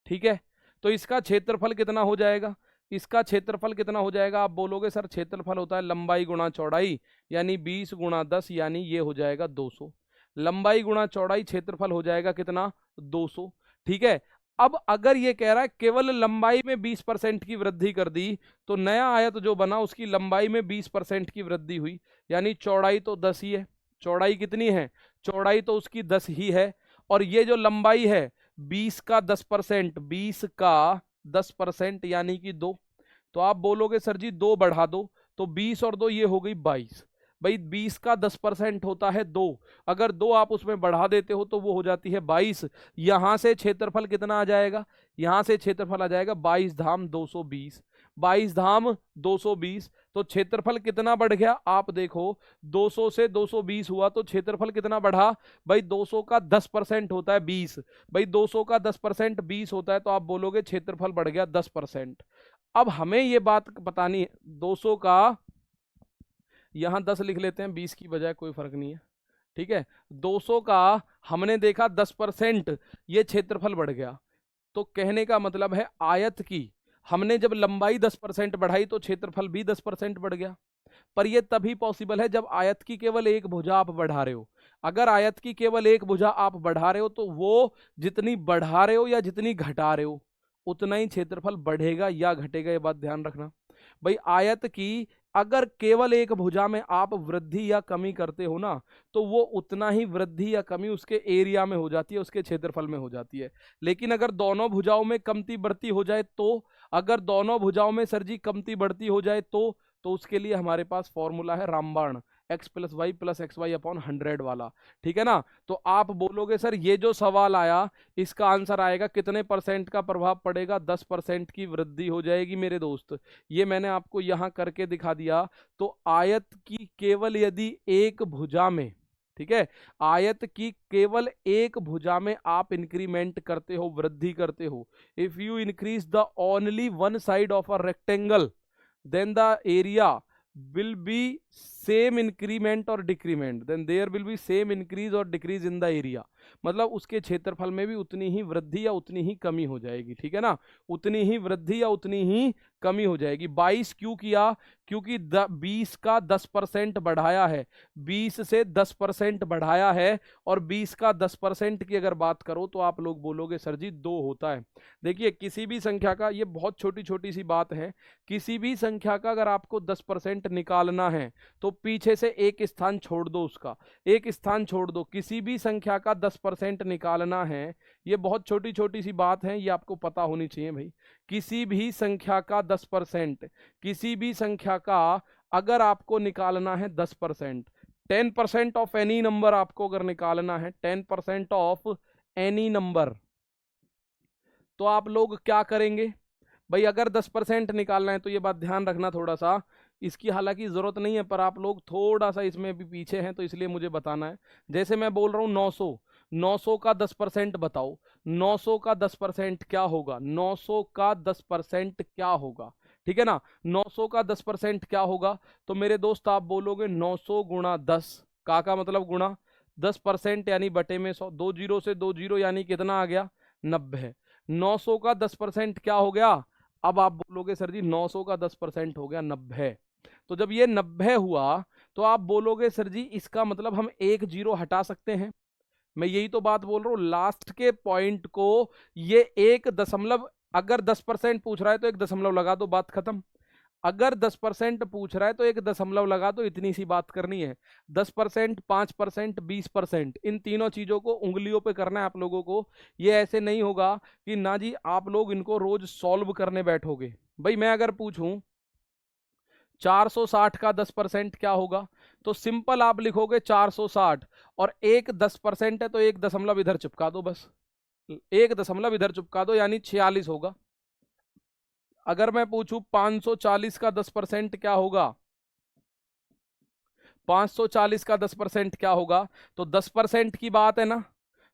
ठीक है, तो इसका क्षेत्रफल कितना हो जाएगा? इसका क्षेत्रफल कितना हो जाएगा? आप बोलोगे सर क्षेत्रफल होता है लंबाई गुणा चौड़ाई, यानी 20 गुणा 10, यानी ये हो जाएगा 200। लंबाई गुणा चौड़ाई, क्षेत्रफल हो जाएगा कितना? 200। ठीक है, अब अगर ये कह रहा है केवल लंबाई में 20% की वृद्धि कर दी, तो नया आयत जो बना उसकी लंबाई में 20% की वृद्धि हुई, यानी चौड़ाई तो 10 ही है। चौड़ाई कितनी है? चौड़ाई तो उसकी 10 ही है, और ये जो लंबाई है 20 का 10%, 20 का 10% यानी कि 2। तो आप बोलोगे सर जी 2 बढ़ा दो, तो 20 और 2 ये हो गई 22। भाई 20 का 10% होता है 2, अगर 2 आप उसमें बढ़ा देते हो तो वो हो जाती है 22। यहां से क्षेत्रफल कितना आ जाएगा? यहां से क्षेत्रफल आ जाएगा 22 धाम 220, 22 धाम 220। तो क्षेत्रफल कितना बढ़ गया? आप देखो 200 से 220 हुआ तो क्षेत्रफल कितना बढ़ा? भाई 200 का 10% होता है 20, भाई 200 का 10% 20 होता है, तो आप बोलोगे क्षेत्रफल बढ़ गया 10%। अब हमें ये बात बतानी है, 200 का, यहां 10 लिख लेते हैं 20 की बजाय, कोई फर्क नहीं है। ठीक है, 200 का हमने देखा 10%, ये क्षेत्रफल बढ़ गया। तो कहने का मतलब है आयत की हमने जब लंबाई 10% बढ़ाई तो क्षेत्रफल भी 10% बढ़ गया। पर यह तभी पॉसिबल है जब आयत की केवल एक भुजा आप बढ़ा रहे हो। अगर आयत की केवल एक भुजा आप बढ़ा रहे हो तो वो जितनी बढ़ा रहे हो या जितनी घटा रहे हो उतना ही क्षेत्रफल बढ़ेगा या घटेगा, ये बात ध्यान रखना। भाई आयत की अगर केवल एक भुजा में आप वृद्धि या कमी करते हो ना, तो वो उतना ही वृद्धि या कमी उसके एरिया में हो जाती है, उसके क्षेत्रफल में हो जाती है। लेकिन अगर दोनों भुजाओं में कमती बढ़ती हो जाए तो, अगर दोनों भुजाओं में सर जी कमती बढ़ती हो जाए तो उसके लिए हमारे पास फॉर्मूला है रामबाण, x plus y plus x y upon 100 वाला। ठीक है ना, तो आप बोलोगे सर ये जो सवाल आया इसका आंसर आएगा कितने परसेंट का प्रभाव पड़ेगा? 10% की वृद्धि हो जाएगी मेरे दोस्त। ये मैंने आपको यहां करके दिखा दिया। तो आयत की केवल यदि एक भुजा में, ठीक है, आयत की केवल एक भुजा में आप इंक्रीमेंट करते हो, वृद्धि करते हो, if you increase the only one side of a rectangle then the area will be same increment or decrement, then there will be same increase or decrease in the area। मतलब उसके क्षेत्रफल में भी उतनी ही वृद्धि या उतनी ही कमी हो जाएगी। ठीक है ना, उतनी ही वृद्धि या उतनी ही कमी हो जाएगी। 22 क्यों किया? क्योंकि 20 का 10% बढ़ाया है, 20 से 10% बढ़ाया है, और 20 का 10% की अगर बात करो तो आप लोग बोलोगे सर जी 2 होता है। देखिए किसी भी संख्या का, ये बहुत छोटी छोटी सी बात है, किसी भी संख्या का अगर आपको 10% निकालना है तो पीछे से एक स्थान छोड़ दो, उसका एक स्थान छोड़ दो। किसी भी संख्या का 10% निकालना है, ये बहुत छोटी छोटी सी बात है, ये आपको पता होनी चाहिए भाई। किसी भी संख्या का 10%, किसी भी संख्या का अगर आपको निकालना है 10%, 10% ऑफ एनी नंबर आपको अगर निकालना है, 10% ऑफ एनी नंबर, तो आप लोग क्या करेंगे भाई? अगर 10% निकालना है तो ये बात ध्यान रखना थोड़ा सा, इसकी हालांकि जरूरत नहीं है पर आप लोग थोड़ा सा इसमें भी पीछे हैं तो इसलिए मुझे बताना है। जैसे मैं बोल रहा हूँ 900, 900 का 10% बताओ, 900 का 10% क्या होगा? 900 का 10% क्या होगा? ठीक है ना, 900 का 10% क्या होगा? तो मेरे दोस्त आप बोलोगे 900 गुणा 10 का मतलब गुणा, 10% यानी बटे में 100, 2 जीरो से 2 जीरो यानी कितना आ गया 90। 900 का 10% क्या हो गया? अब आप बोलोगे सर जी 900 का 10% हो गया 90। तो जब ये 90 हुआ तो आप बोलोगे सर जी इसका मतलब हम एक जीरो हटा सकते हैं। मैं यही तो बात बोल रहा हूं, लास्ट के पॉइंट को ये एक दशमलव, अगर 10% पूछ रहा है तो एक दशमलव लगा दो, बात खत्म। अगर 10% पूछ रहा है तो एक दशमलव लगा दो, इतनी सी बात करनी है। 10%, 5%, 20%, इन तीनों चीजों को उंगलियों पे करना है आप लोगों को। ये ऐसे नहीं होगा कि ना जी आप लोग इनको रोज सॉल्व करने बैठोगे। भाई मैं अगर पूछूं 460 का 10% क्या होगा, तो सिंपल आप लिखोगे 460, और एक 10% है तो एक दशमलव इधर चिपका दो, बस एक दशमलव इधर चिपका दो, यानी 46 होगा। अगर मैं पूछूं 540 का 10% क्या होगा, 540 का 10% क्या होगा, तो 10% की बात है ना,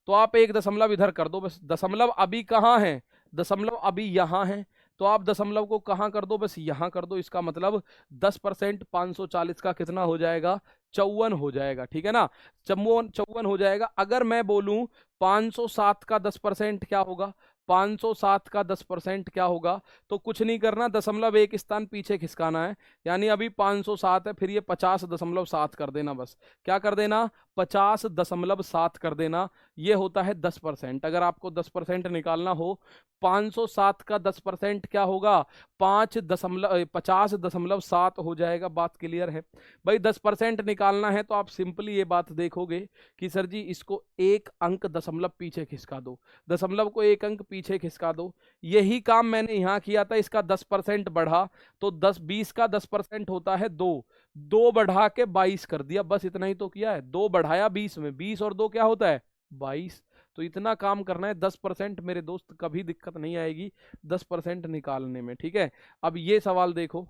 तो आप एक दशमलव इधर कर दो बस। दशमलव अभी कहाँ है, दशमलव अभी यहां है, तो आप दशमलव को कहां कर दो, बस यहां कर दो। इसका मतलब 10% 540 का कितना हो जाएगा, 54 हो जाएगा, ठीक है ना, 54 हो जाएगा। अगर मैं बोलूं 507 का 10% क्या होगा, 507 का 10% क्या होगा, तो कुछ नहीं करना, दशमलव एक स्थान पीछे खिसकाना है, यानी अभी 507 है, फिर ये 50.7 कर देना, बस क्या कर देना, 50.7 कर देना। ये होता है 10%। अगर आपको 10% निकालना हो, 507 का 10% क्या होगा, 50.7 हो जाएगा। बात क्लियर है भाई? 10% निकालना है तो आप सिंपली ये बात देखोगे कि सर जी इसको एक अंक दशमलव पीछे खिसका दो, दशमलव को एक अंक पीछे खिसका दो। यही काम मैंने यहां किया था, इसका 10% बढ़ा तो 20 का 10% होता है 2, 2 बढ़ा के 22 कर दिया, बस इतना ही तो किया है। 2 बढ़ाया 20 में, 20 और 2 क्या होता है 22। तो इतना काम करना है, 10% मेरे दोस्त, कभी दिक्कत नहीं आएगी 10% निकालने में, ठीक है। अब ये सवाल देखो,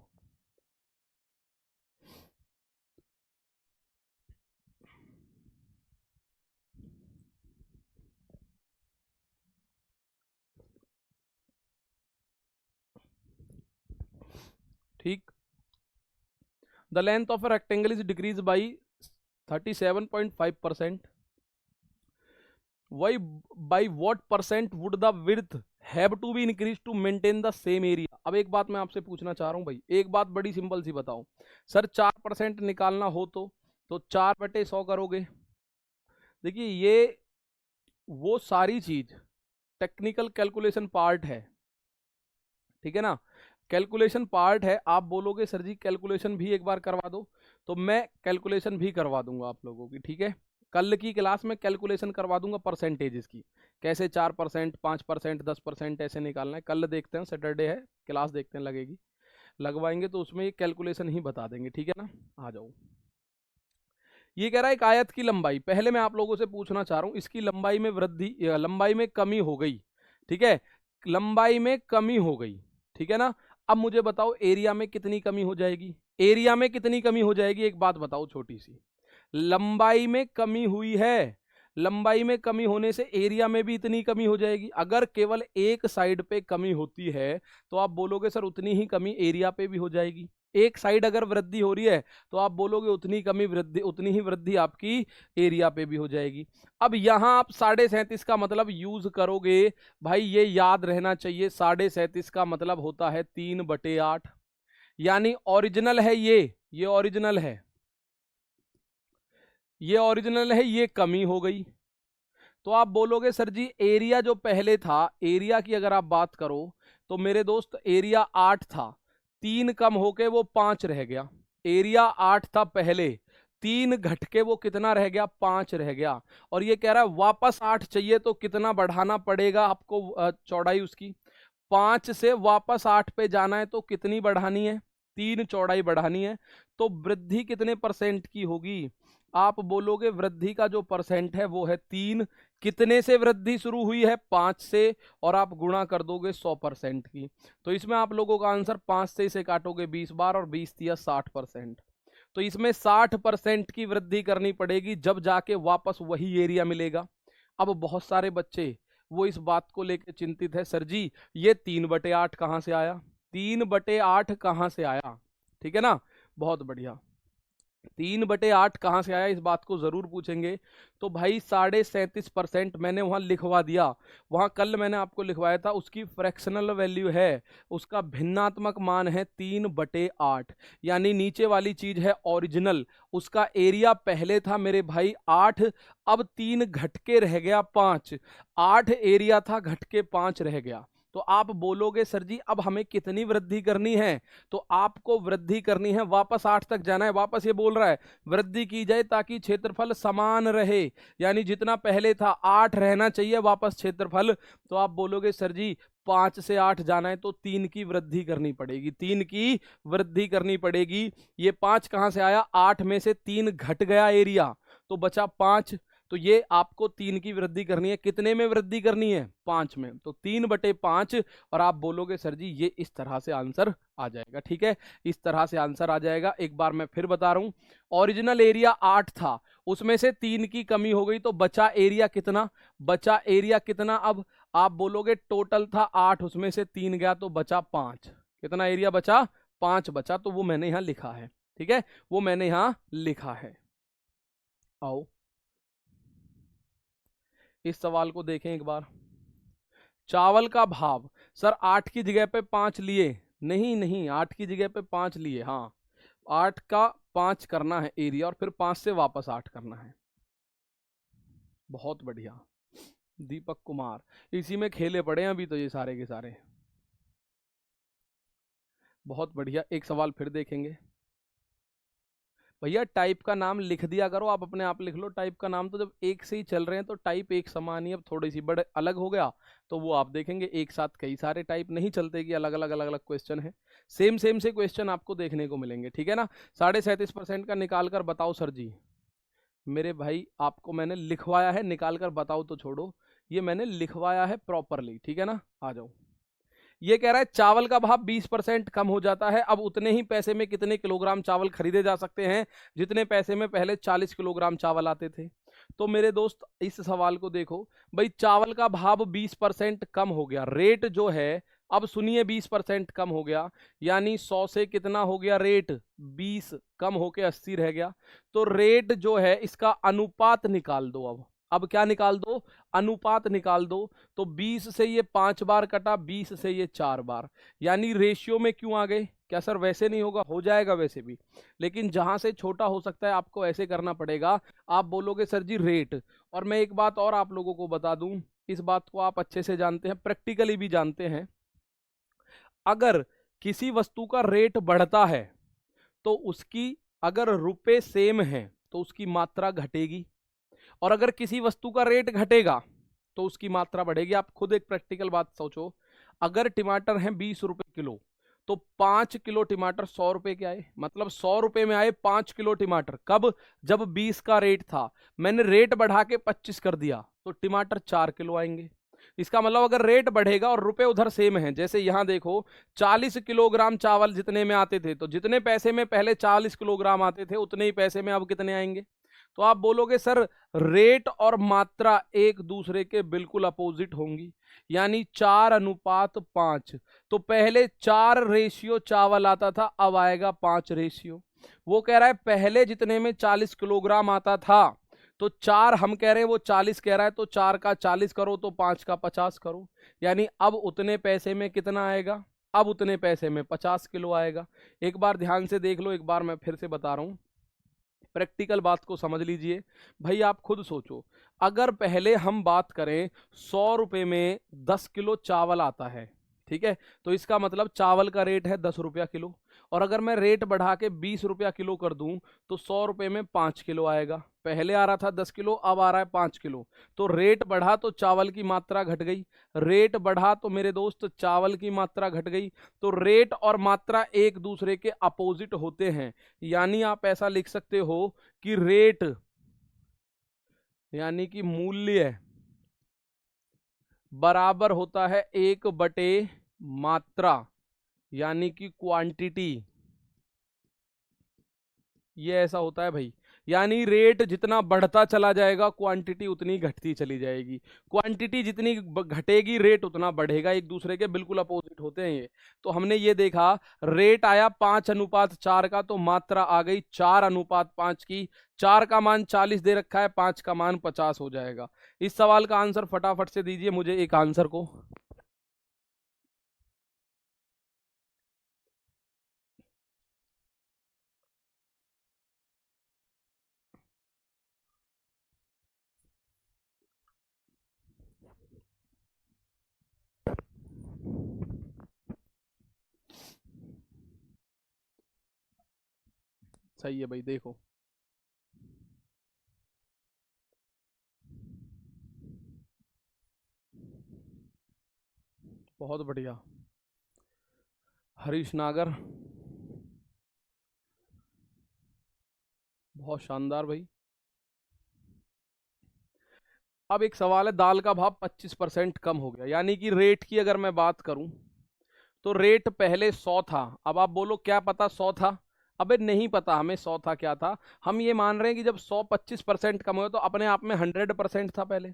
ठीक। The length of a rectangle is decrease by 37.5%, why by what percent would the width have to be increase to maintain the same area. अब एक बात मैं आपसे पूछना चाह रहा हूं भाई, एक बात बड़ी सिंपल सी बताओ, सर 4% निकालना हो तो 4/100 करोगे। देखिए ये वो सारी चीज टेक्निकल कैलकुलेशन पार्ट है, ठीक है ना, कैलकुलेशन पार्ट है। आप बोलोगे सर जी कैलकुलेशन भी एक बार करवा दो, तो मैं कैलकुलेशन भी करवा दूंगा आप लोगों की, ठीक है। कल की क्लास में कैलकुलेशन करवा दूंगा परसेंटेजेस की, कैसे 4%, 5%, 10% ऐसे निकालना है। कल देखते हैं, सैटरडे है, क्लास देखते हैं लगेगी, लगवाएंगे तो उसमें ये कैलकुलेशन ही बता देंगे, ठीक है ना। आ जाओ। ये कह रहा है एक आयत की लंबाई, पहले मैं आप लोगों से पूछना चाह रहा हूं, इसकी लंबाई में वृद्धि, लंबाई में कमी हो गई, ठीक है, लंबाई में कमी हो गई, ठीक है ना। अब मुझे बताओ एरिया में कितनी कमी हो जाएगी, एरिया में कितनी कमी हो जाएगी, एक बात बताओ छोटी सी, लंबाई में कमी हुई है, लंबाई में कमी होने से एरिया में भी इतनी कमी हो जाएगी। अगर केवल एक साइड पे कमी होती है तो आप बोलोगे सर उतनी ही कमी एरिया पे भी हो जाएगी। एक साइड अगर वृद्धि हो रही है तो आप बोलोगे उतनी कमी वृद्धि, उतनी ही वृद्धि आपकी एरिया पे भी हो जाएगी। अब यहां आप 37.5 का मतलब यूज करोगे, भाई ये याद रहना चाहिए, 37.5 का मतलब होता है 3/8, यानी ओरिजिनल है ये ओरिजिनल है, ये ओरिजिनल है, ये कमी हो गई। तो आप बोलोगे सर जी एरिया जो पहले था, एरिया की अगर आप बात करो तो मेरे दोस्त एरिया 8 था, 3 कम होके वो 5 रह गया। एरिया 8 था पहले, 3 घट के वो कितना रह गया, 5 रह गया। और ये कह रहा है वापस 8 चाहिए तो कितना बढ़ाना पड़ेगा आपको, चौड़ाई उसकी 5 से वापस 8 पे जाना है तो कितनी बढ़ानी है, 3 चौड़ाई बढ़ानी है। तो वृद्धि कितने परसेंट की होगी, आप बोलोगे वृद्धि का जो परसेंट है वो है 3। कितने से वृद्धि शुरू हुई है, 5 से, और आप गुणा कर दोगे 100% की। तो इसमें आप लोगों का आंसर 5 से इसे काटोगे 20 बार और 20 दिया 60%। तो इसमें 60% की वृद्धि करनी पड़ेगी, जब जाके वापस वही एरिया मिलेगा। अब बहुत सारे बच्चे वो इस बात को लेकर चिंतित है, सर जी ये 3/8 कहां से आया, 3/8 कहां से आया, ठीक है ना, बहुत बढ़िया। 3/8 कहाँ से आया, इस बात को जरूर पूछेंगे। तो भाई 37.5% मैंने वहां लिखवा दिया। वहां कल मैंने आपको लिखवाया था, उसकी फ्रैक्शनल वैल्यू है, उसका भिन्नात्मक मान है 3/8। यानी नीचे वाली चीज है ओरिजिनल, उसका एरिया पहले था मेरे भाई 8, अब 3 घट के रह गया 5। 8 एरिया था, घट के 5 रह गया। तो आप बोलोगे सर जी अब हमें कितनी वृद्धि करनी है, तो आपको वृद्धि करनी है, वापस 8 तक जाना है। वापस ये बोल रहा है वृद्धि की जाए ताकि क्षेत्रफल समान रहे, यानी जितना पहले था 8 रहना चाहिए वापस क्षेत्रफल। तो आप बोलोगे सर जी 5 से 8 जाना है तो 3 की वृद्धि करनी पड़ेगी, 3 की वृद्धि करनी पड़ेगी। ये 5 कहां से आया, 8 में से 3 घट गया एरिया, तो बचा 5। तो ये आपको 3 की वृद्धि करनी है, कितने में वृद्धि करनी है, 5 में, तो 3/5। और आप बोलोगे सर जी ये इस तरह से आंसर आ जाएगा। ठीक है, इस तरह से आंसर आ जाएगा। एक बार मैं फिर बता रहा हूं, ओरिजिनल एरिया 8 था, उसमें से 3 की कमी हो गई, तो बचा एरिया कितना, बचा एरिया कितना, अब आप बोलोगे टोटल था 8, उसमें से 3 गया तो बचा 5। कितना एरिया बचा, 5 बचा, तो वो मैंने यहां लिखा है। ठीक है, वो मैंने यहां लिखा है। आओ इस सवाल को देखें एक बार। चावल का भाव, सर 8 की जगह पे 5 लिए, नहीं नहीं 8 की जगह पे 5 लिए, हाँ 8 का 5 करना है एरिया, और फिर 5 से वापस 8 करना है। बहुत बढ़िया दीपक कुमार, इसी में खेले पड़े हैं अभी तो ये सारे के सारे। बहुत बढ़िया, एक सवाल फिर देखेंगे। भैया टाइप का नाम लिख दिया करो, आप अपने आप लिख लो टाइप का नाम, तो जब एक से ही चल रहे हैं तो टाइप एक समान ही, अब थोड़ी सी बड़े अलग हो गया तो वो आप देखेंगे एक साथ कई सारे टाइप नहीं चलते कि अलग अलग अलग अलग क्वेश्चन है, सेम सेम से क्वेश्चन आपको देखने को मिलेंगे। ठीक है ना, 37.5% का निकाल कर बताओ सर जी। मेरे भाई आपको मैंने लिखवाया है, निकाल कर बताओ तो छोड़ो, ये मैंने लिखवाया है प्रॉपरली। ठीक है ना, आ जाओ। ये कह रहा है चावल का भाव 20% कम हो जाता है, अब उतने ही पैसे में कितने किलोग्राम चावल खरीदे जा सकते हैं जितने पैसे में पहले 40 किलोग्राम चावल आते थे। तो मेरे दोस्त इस सवाल को देखो, भाई चावल का भाव 20% कम हो गया, रेट जो है, अब सुनिए 20% कम हो गया, यानी 100 से कितना हो गया रेट, 20 कम होके 80 रह गया। तो रेट जो है इसका अनुपात निकाल दो। अब क्या निकाल दो, अनुपात निकाल दो। तो 20 से ये 5 बार कटा, 20 से ये 4 बार, यानी रेशियो में क्यों आ गए। क्या सर वैसे नहीं होगा, हो जाएगा वैसे भी, लेकिन जहां से छोटा हो सकता है आपको ऐसे करना पड़ेगा। आप बोलोगे सर जी रेट, और मैं एक बात और आप लोगों को बता दूं, इस बात को आप अच्छे से जानते हैं, प्रैक्टिकली भी जानते हैं, अगर किसी वस्तु का रेट बढ़ता है तो उसकी, अगर रुपए सेम है तो उसकी मात्रा घटेगी, और अगर किसी वस्तु का रेट घटेगा तो उसकी मात्रा बढ़ेगी। आप खुद एक प्रैक्टिकल बात सोचो, अगर टमाटर है 20 रुपए किलो, तो 5 किलो टमाटर 100 रुपए के आए, मतलब 100 रुपए में आए 5 किलो टमाटर। कब, जब 20 का रेट था, मैंने रेट बढ़ा के 25 कर दिया तो टमाटर 4 किलो आएंगे। इसका मतलब अगर रेट बढ़ेगा और रुपए उधर सेम है, जैसे यहां देखो 40 किलोग्राम चावल जितने में आते थे, तो जितने पैसे में पहले 40 किलोग्राम आते थे उतने ही पैसे में अब कितने आएंगे। तो आप बोलोगे सर रेट और मात्रा एक दूसरे के बिल्कुल अपोजिट होंगी, यानी 4:5। तो पहले 4 रेशियो चावल आता था, अब आएगा 5 रेशियो। वो कह रहा है पहले जितने में 40 किलोग्राम आता था, तो 4 हम कह रहे हैं, वो 40 कह रहा है, तो 4 का 40 करो तो 5 का 50 करो, यानी अब उतने पैसे में कितना आएगा, अब उतने पैसे में 50 किलो आएगा। एक बार ध्यान से देख लो, एक बार मैं फिर से बता रहा हूं, प्रैक्टिकल बात को समझ लीजिए। भाई आप खुद सोचो, अगर पहले हम बात करें 100 रुपए में 10 किलो चावल आता है, ठीक है, तो इसका मतलब चावल का रेट है 10 रुपया किलो, और अगर मैं रेट बढ़ा के 20 रुपया किलो कर दूं तो 100 रुपए में 5 किलो आएगा। पहले आ रहा था 10 किलो, अब आ रहा है 5 किलो, तो रेट बढ़ा तो चावल की मात्रा घट गई, रेट बढ़ा तो मेरे दोस्त चावल की मात्रा घट गई। तो रेट और मात्रा एक दूसरे के अपोजिट होते हैं, यानी आप ऐसा लिख सकते हो कि रेट यानी कि मूल्य बराबर होता है 1/मात्रा, यानी कि क्वांटिटी। ये ऐसा होता है भाई, यानी रेट जितना बढ़ता चला जाएगा क्वांटिटी उतनी घटती चली जाएगी, क्वांटिटी जितनी घटेगी रेट उतना बढ़ेगा, एक दूसरे के बिल्कुल अपोजिट होते हैं ये। तो हमने ये देखा रेट आया 5:4 का, तो मात्रा आ गई 4:5 की। 4 का मान 40 दे रखा है, 5 का मान 50 हो जाएगा। इस सवाल का आंसर फटाफट से दीजिए मुझे एक आंसर को। सही है भाई, देखो बहुत बढ़िया। हरीश नागर, बहुत शानदार भाई। अब एक सवाल है, दाल का भाव 25% कम हो गया, यानी कि रेट की अगर मैं बात करूं तो रेट पहले 100 था। अब आप बोलो क्या पता 100 था, अबे नहीं पता हमें 100 था क्या था। हम ये मान रहे हैं कि जब 100 25% कम हो तो अपने आप में 100% था पहले।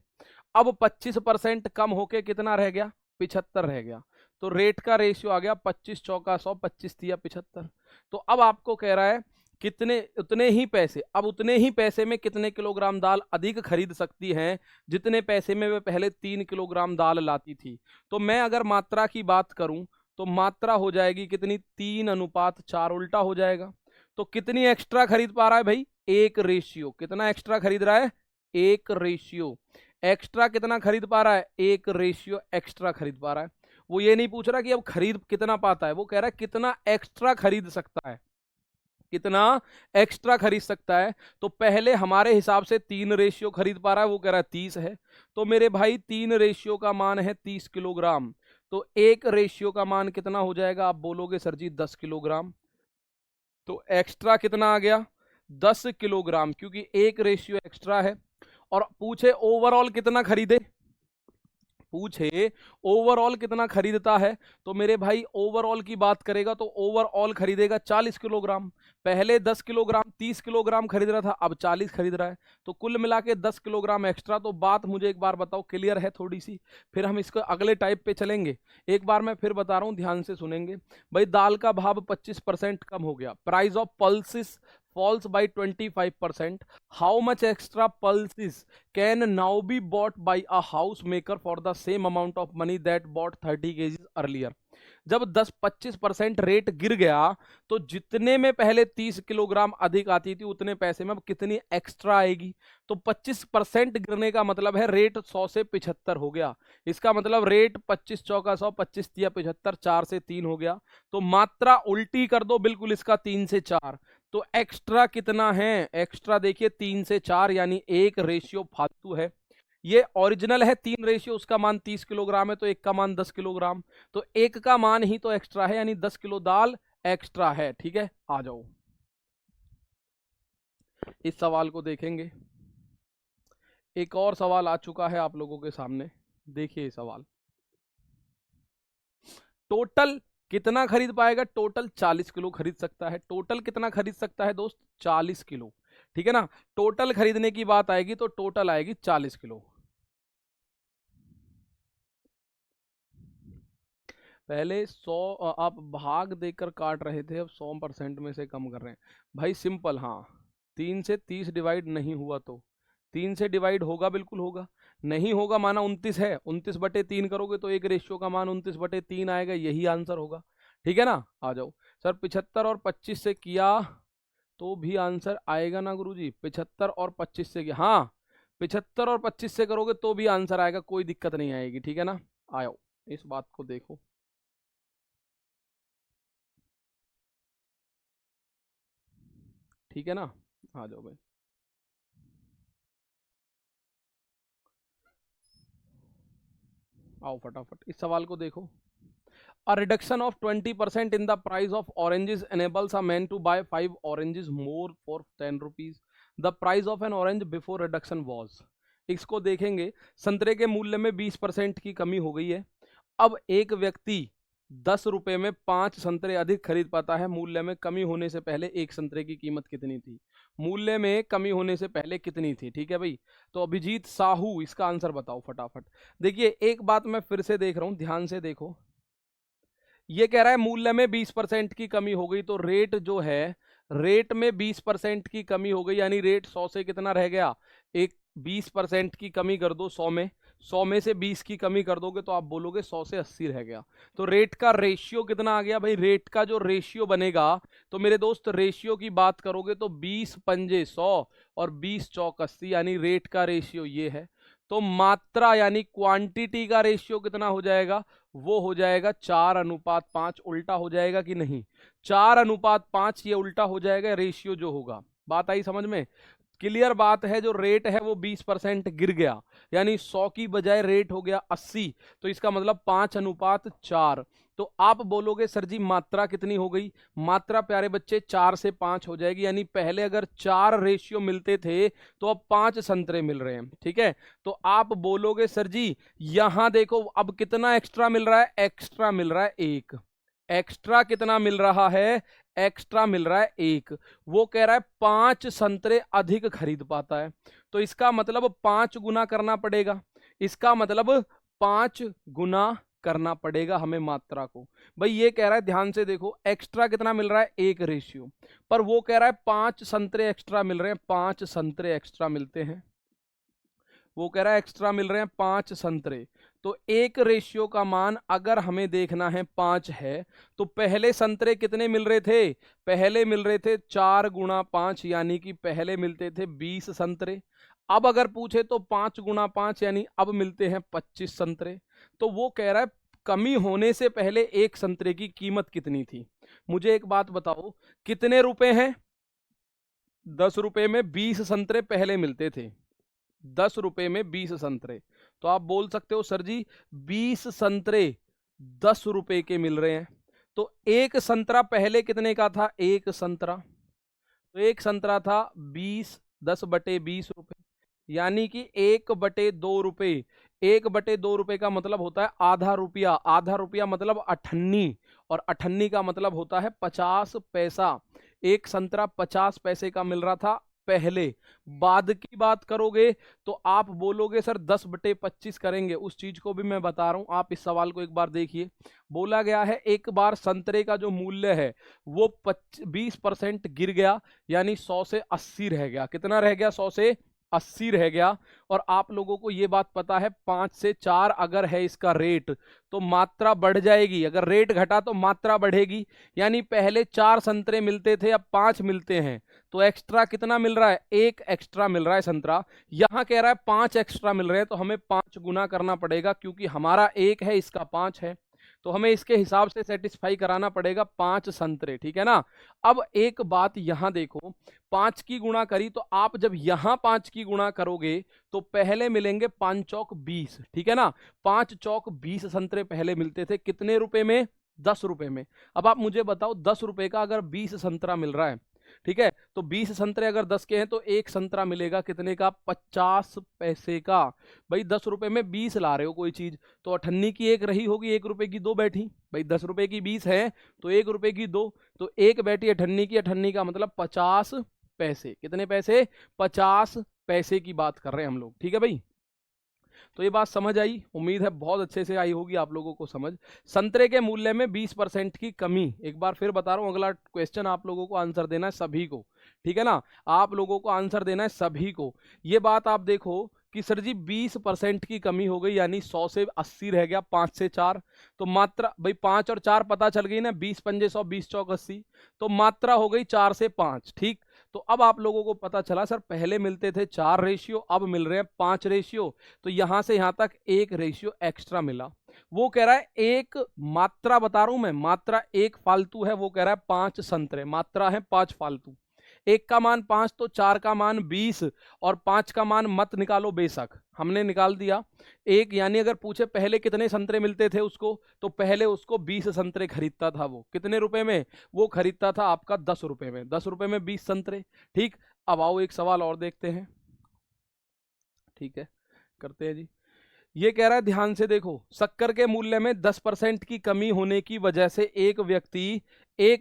अब 25% कम होके कितना रह गया, 75 रह गया। तो रेट का रेशियो आ गया 25 चौका 100, 25 दिया 75। तो अब आपको कह रहा है कितने, उतने ही पैसे, अब उतने ही पैसे में कितने किलोग्राम दाल अधिक खरीद सकती हैं जितने पैसे में वे पहले 3 किलोग्राम दाल लाती थी। तो मैं अगर मात्रा की बात करूं तो मात्रा हो जाएगी कितनी, 3:4, उल्टा हो जाएगा। तो कितनी एक्स्ट्रा खरीद पा रहा है भाई, 1 रेशियो। कितना एक्स्ट्रा खरीद रहा है, 1 रेशियो। एक्स्ट्रा कितना खरीद पा रहा है, 1 रेशियो एक्स्ट्रा खरीद पा रहा है। वो ये नहीं पूछ रहा कि अब खरीद कितना पाता है, वो कह रहा है कितना एक्स्ट्रा खरीद सकता है, कितना एक्स्ट्रा खरीद सकता है। तो पहले हमारे हिसाब से 3 रेशियो खरीद पा रहा है, वो कह रहा है 30 है। तो मेरे भाई 3 रेशियो का मान है 30 किलोग्राम। तो 1 रेशियो का मान कितना हो जाएगा, आप बोलोगे सर जी 10 किलोग्राम। तो एक्स्ट्रा कितना आ गया, 10 किलोग्राम, क्योंकि 1 रेशियो एक्स्ट्रा है। और पूछे ओवरऑल कितना खरीदे, पूछे ओवरऑल कितना खरीदता है, तो मेरे भाई ओवरऑल की बात करेगा तो ओवरऑल खरीदेगा 40 किलोग्राम। पहले 10 किलोग्राम 30 किलोग्राम खरीद रहा था, अब 40 खरीद रहा है। तो कुल मिला के 10 किलोग्राम एक्स्ट्रा। तो बात मुझे एक बार बताओ क्लियर है थोड़ी सी, फिर हम इसको अगले टाइप पे चलेंगे। एक बार मैं फिर बता रहा हूं, ध्यान से सुनेंगे भाई। दाल का भाव 25% कम हो गया, price of pulses falls by 25%. How much extra pulses can now be bought by a housemaker for the same amount of money that bought 30 kgs earlier? जब 10-25% रेट गिर गया तो जितने में पहले 30 किलोग्राम अधिक आती थी उतने पैसे में अब कितनी एक्स्ट्रा आएगी। तो 25% गिरने का मतलब है रेट 100 से 75 हो गया। इसका मतलब रेट 25 चौका 100, 25 दिया 75, 4 से 3 हो गया। तो मात्रा उल्टी कर दो बिल्कुल इसका, 3 से 4। तो एक्स्ट्रा कितना है, एक्स्ट्रा देखिए 3 से 4, यानी 1 रेशियो फालतू है। ये ओरिजिनल है 3 रेशियो, उसका मान 30 किलोग्राम है तो एक का मान 10 किलोग्राम। तो एक का मान ही तो एक्स्ट्रा है, यानी 10 किलो दाल एक्स्ट्रा है। ठीक है, आ जाओ इस सवाल को देखेंगे। एक और सवाल आ चुका है आप लोगों के सामने, देखिए सवाल। टोटल कितना खरीद पाएगा, टोटल 40 किलो खरीद सकता है। टोटल कितना खरीद सकता है दोस्त, 40 किलो। ठीक है ना, टोटल खरीदने की बात आएगी तो टोटल आएगी 40 किलो। पहले 100 आप भाग देकर काट रहे थे, अब 100% में से कम कर रहे हैं। भाई सिंपल, हाँ 3 से 30 डिवाइड नहीं हुआ तो 3 से डिवाइड होगा, बिल्कुल होगा। नहीं होगा माना 29 है, 29/3 करोगे तो 1 रेशियो का मान 29/3 आएगा, यही आंसर होगा। ठीक है ना, आ जाओ। सर 75 और 25 से किया तो भी आंसर आएगा ना गुरुजी, 75 और 25 से किया, हाँ 75 और 25 से करोगे तो भी आंसर आएगा, कोई दिक्कत नहीं आएगी। ठीक है ना, आओ इस बात को देखो। ठीक है ना, आ जाओ भाई। आओ फटाफट इस सवाल को देखो। A reduction of 20% in the price of oranges enables a man to buy 5 oranges more for 10 rupees. The price of an orange before reduction was. इसको देखेंगे, संतरे के मूल्य में 20% की कमी हो गई है। अब एक व्यक्ति 10 रुपए में 5 संतरे अधिक खरीद पाता है। मूल्य में कमी होने से पहले एक संतरे की कीमत कितनी थी? मूल्य में कमी होने से पहले कितनी थी? ठीक है भाई। तो अभिजीत साहू इसका आंसर बताओ फटाफट। देखिए एक बात मैं फिर से देख रहा हूं, ध्यान से देखो। ये कह रहा है मूल्य में 20% की कमी हो गई, तो रेट जो है, रेट में 20% की कमी हो गई, यानी रेट 100 से कितना रह गया? एक 20% की कमी कर दो 100 में, 100 में से 20 की कमी कर दोगे तो आप बोलोगे 100 से 80 रह गया। तो रेट का रेशियो कितना आ गया भाई? रेट का जो रेशियो बनेगा, तो मेरे दोस्त रेशियो की बात करोगे तो 20 पंजे 100 और 20 चौक 80, यानी रेट का रेशियो ये है। तो मात्रा यानी क्वांटिटी का रेशियो कितना हो जाएगा? वो हो जाएगा 4:5। उल्टा हो जाएगा कि नहीं? 4:5 ये उल्टा हो जाएगा रेशियो जो होगा। बात आई समझ में? क्लियर बात है। जो रेट है वो 20% गिर गया, यानी 100 की बजाय रेट हो गया 80, तो इसका मतलब 5:4। तो आप बोलोगे सर जी मात्रा कितनी हो गई? मात्रा प्यारे बच्चे 4 से 5 हो जाएगी, यानी पहले अगर 4 रेशियो मिलते थे तो अब 5 संतरे मिल रहे हैं। ठीक है, तो आप बोलोगे सर जी यहां देखो अब कितना एक्स्ट्रा मिल रहा है? एक्स्ट्रा मिल रहा है 1। एक्स्ट्रा कितना मिल रहा है? एक्स्ट्रा मिल रहा है 1। वो कह रहा है 5 संतरे अधिक खरीद पाता है, तो इसका मतलब 5 गुना करना पड़ेगा। इसका मतलब 5 गुना करना पड़ेगा हमें मात्रा को। भाई ये कह रहा है, ध्यान से देखो, एक्स्ट्रा कितना मिल रहा है? 1 रेशियो, पर वो कह रहा है 5 संतरे एक्स्ट्रा मिल रहे हैं। 5 संतरे एक्स्ट्रा मिलते हैं, वो कह रहा है एक्स्ट्रा मिल रहे हैं 5 संतरे। तो 1 रेशियो का मान अगर हमें देखना है 5 है, तो पहले संतरे कितने मिल रहे थे? पहले मिल रहे थे 4 गुणा 5, यानी कि पहले मिलते थे 20 संतरे। अब अगर पूछे तो 5 गुणा 5, यानी अब मिलते हैं 25 संतरे। तो वो कह रहा है कमी होने से पहले एक संतरे की कीमत कितनी थी? मुझे एक बात बताओ, कितने रुपए हैं? 10 रुपए में 20 संतरे पहले मिलते थे। 10 रुपए में 20 संतरे, तो आप बोल सकते हो सर जी 20 संतरे 10 रुपए के मिल रहे हैं। तो एक संतरा पहले कितने का था? एक संतरा, तो एक संतरा था 20, 10/20 रुपए, यानी कि 1/2 रुपए। 1/2 रुपए का मतलब होता है आधा रुपया। आधा रुपया मतलब 98, और 98 का मतलब होता है 50 पैसा। एक संतरा 50 पैसे का मिल रहा था पहले। बाद की बात करोगे तो आप बोलोगे सर 10/25 करेंगे। उस चीज को भी मैं बता रहा हूं, आप इस सवाल को एक बार देखिए। बोला गया है एक बार संतरे का जो मूल्य है वो 20% गिर गया, यानी 100 से 80 रह गया। कितना रह गया? 100 से 80 रह गया। और आप लोगों को ये बात पता है 5 से 4 अगर है इसका रेट तो मात्रा बढ़ जाएगी, अगर रेट घटा तो मात्रा बढ़ेगी। यानी पहले 4 संतरे मिलते थे, अब 5 मिलते हैं, तो एक्स्ट्रा कितना मिल रहा है? 1 एक्स्ट्रा मिल रहा है संतरा। यहां कह रहा है 5 एक्स्ट्रा मिल रहे हैं, तो हमें 5 गुना करना पड़ेगा, क्योंकि हमारा 1 है इसका 5 है, तो हमें इसके हिसाब से सेटिस्फाई कराना पड़ेगा 5 संतरे। ठीक है ना? अब एक बात यहां देखो, 5 की गुणा करी तो आप जब यहां 5 की गुणा करोगे तो पहले मिलेंगे 5 चौक 20। ठीक है ना? 5 चौक 20 संतरे पहले मिलते थे, कितने रुपए में? 10 रुपए में। अब आप मुझे बताओ 10 रुपए का अगर 20 संतरा मिल रहा है, ठीक है, तो 20 संतरे अगर 10 के हैं तो एक संतरा मिलेगा कितने का? 50 पैसे का। भाई 10 रुपए में 20 ला रहे हो कोई चीज, तो 98 की 1 रही होगी, 1 रुपए की 2 बैठी। भाई 10 रुपए की 20 है तो 1 रुपए की 2, तो 1 बैठी 98 की। 98 का मतलब 50 पैसे। कितने पैसे? 50 पैसे की बात कर रहे हैं हम लोग। ठीक है भाई, तो ये बात समझ आई? उम्मीद है बहुत अच्छे से आई होगी आप लोगों को समझ। संतरे के मूल्य में 20% की कमी। एक बार फिर बता रहा हूं, अगला क्वेश्चन आप लोगों को आंसर देना है सभी को। ठीक है ना? आप लोगों को आंसर देना है सभी को। ये बात आप देखो कि सर जी 20% की कमी हो गई, यानी 100 से 80 रह गया, 5 से 4। तो मात्रा भाई 5 और 4 पता चल गई ना, 20 पंजे 100, 20 चौक 80। तो मात्रा हो गई 4 से 5। ठीक, तो अब आप लोगों को पता चला सर पहले मिलते थे 4 रेशियो, अब मिल रहे हैं 5 रेशियो, तो यहां से यहां तक 1 रेशियो एक्स्ट्रा मिला। वो कह रहा है एक मात्रा, बता रहा हूं मैं, मात्रा 1 फालतू है। वो कह रहा है 5 संतरे, मात्रा है 5 फालतू। 1 का मान 5 तो 4 का मान 20 और 5 का मान मत निकालो, बेशक हमने निकाल दिया। एक यानी अगर पूछे पहले कितने संतरे मिलते थे उसको, तो पहले उसको 20 संतरे खरीदता था। वो कितने रुपए में? वो खरीदता था आपका 10 रुपए में। 10 रुपए में 20 संतरे। ठीक, अब आओ एक सवाल और देखते हैं। ठीक है, करते हैं जी। ये कह रहा है ध्यान से देखो, शक्कर के मूल्य में 10% की कमी होने की वजह से एक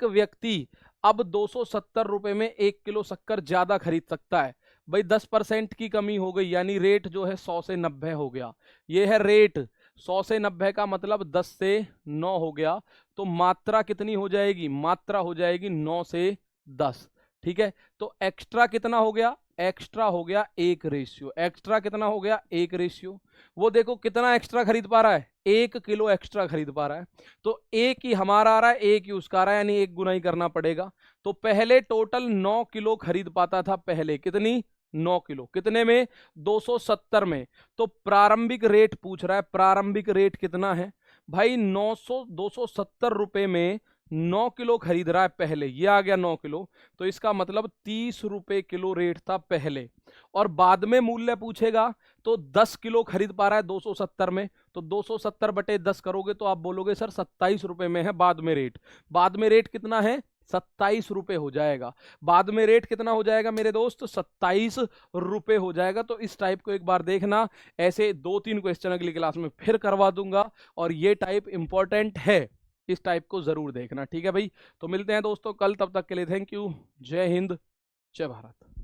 व्यक्ति अब 270 रुपए में 1 किलो शक्कर ज्यादा खरीद सकता है। भाई 10% की कमी हो गई, यानी रेट जो है 100 से 90 हो गया। ये है रेट, 100 से 90 का मतलब 10 से 9 हो गया। तो मात्रा कितनी हो जाएगी? मात्रा हो जाएगी 9 से 10। ठीक है, तो एक्स्ट्रा कितना हो गया? एक्स्ट्रा हो गया 1 रेशियो। एक्स्ट्रा कितना हो गया? 1 रेशियो। वो देखो कितना एक्स्ट्रा खरीद पा रहा है, 1 किलो एक्स्ट्रा खरीद पा रहा है। तो एक ही हमारा आ रहा है, एक ही उसका आ रहा है, यानी 1 गुना ही करना पड़ेगा। तो पहले टोटल 9 किलो खरीद पाता था, पहले कितनी? 9 किलो। कितने में? 270 में। तो प्रारंभिक रेट पूछ रहा है, प्रारंभिक रेट कितना है भाई? 270 रुपए में 9 किलो खरीद रहा है पहले, ये आ गया 9 किलो। तो इसका मतलब 30 रुपए किलो रेट था पहले। और बाद में मूल्य पूछेगा तो 10 किलो खरीद पा रहा है 270 में, तो 270 बटे 10 करोगे तो आप बोलोगे सर 27 रुपए में है बाद में रेट। बाद में रेट कितना है? 27 रुपए हो जाएगा। बाद में रेट कितना हो जाएगा मेरे दोस्त? 27 रुपए हो जाएगा। तो इस टाइप को एक बार देखना, ऐसे 2-3 क्वेश्चन अगली क्लास में फिर करवा दूंगा, और ये टाइप इंपॉर्टेंट है, इस टाइप को जरूर देखना। ठीक है भाई, तो मिलते हैं दोस्तों कल, तब तक के लिए थैंक यू। जय हिंद, जय भारत।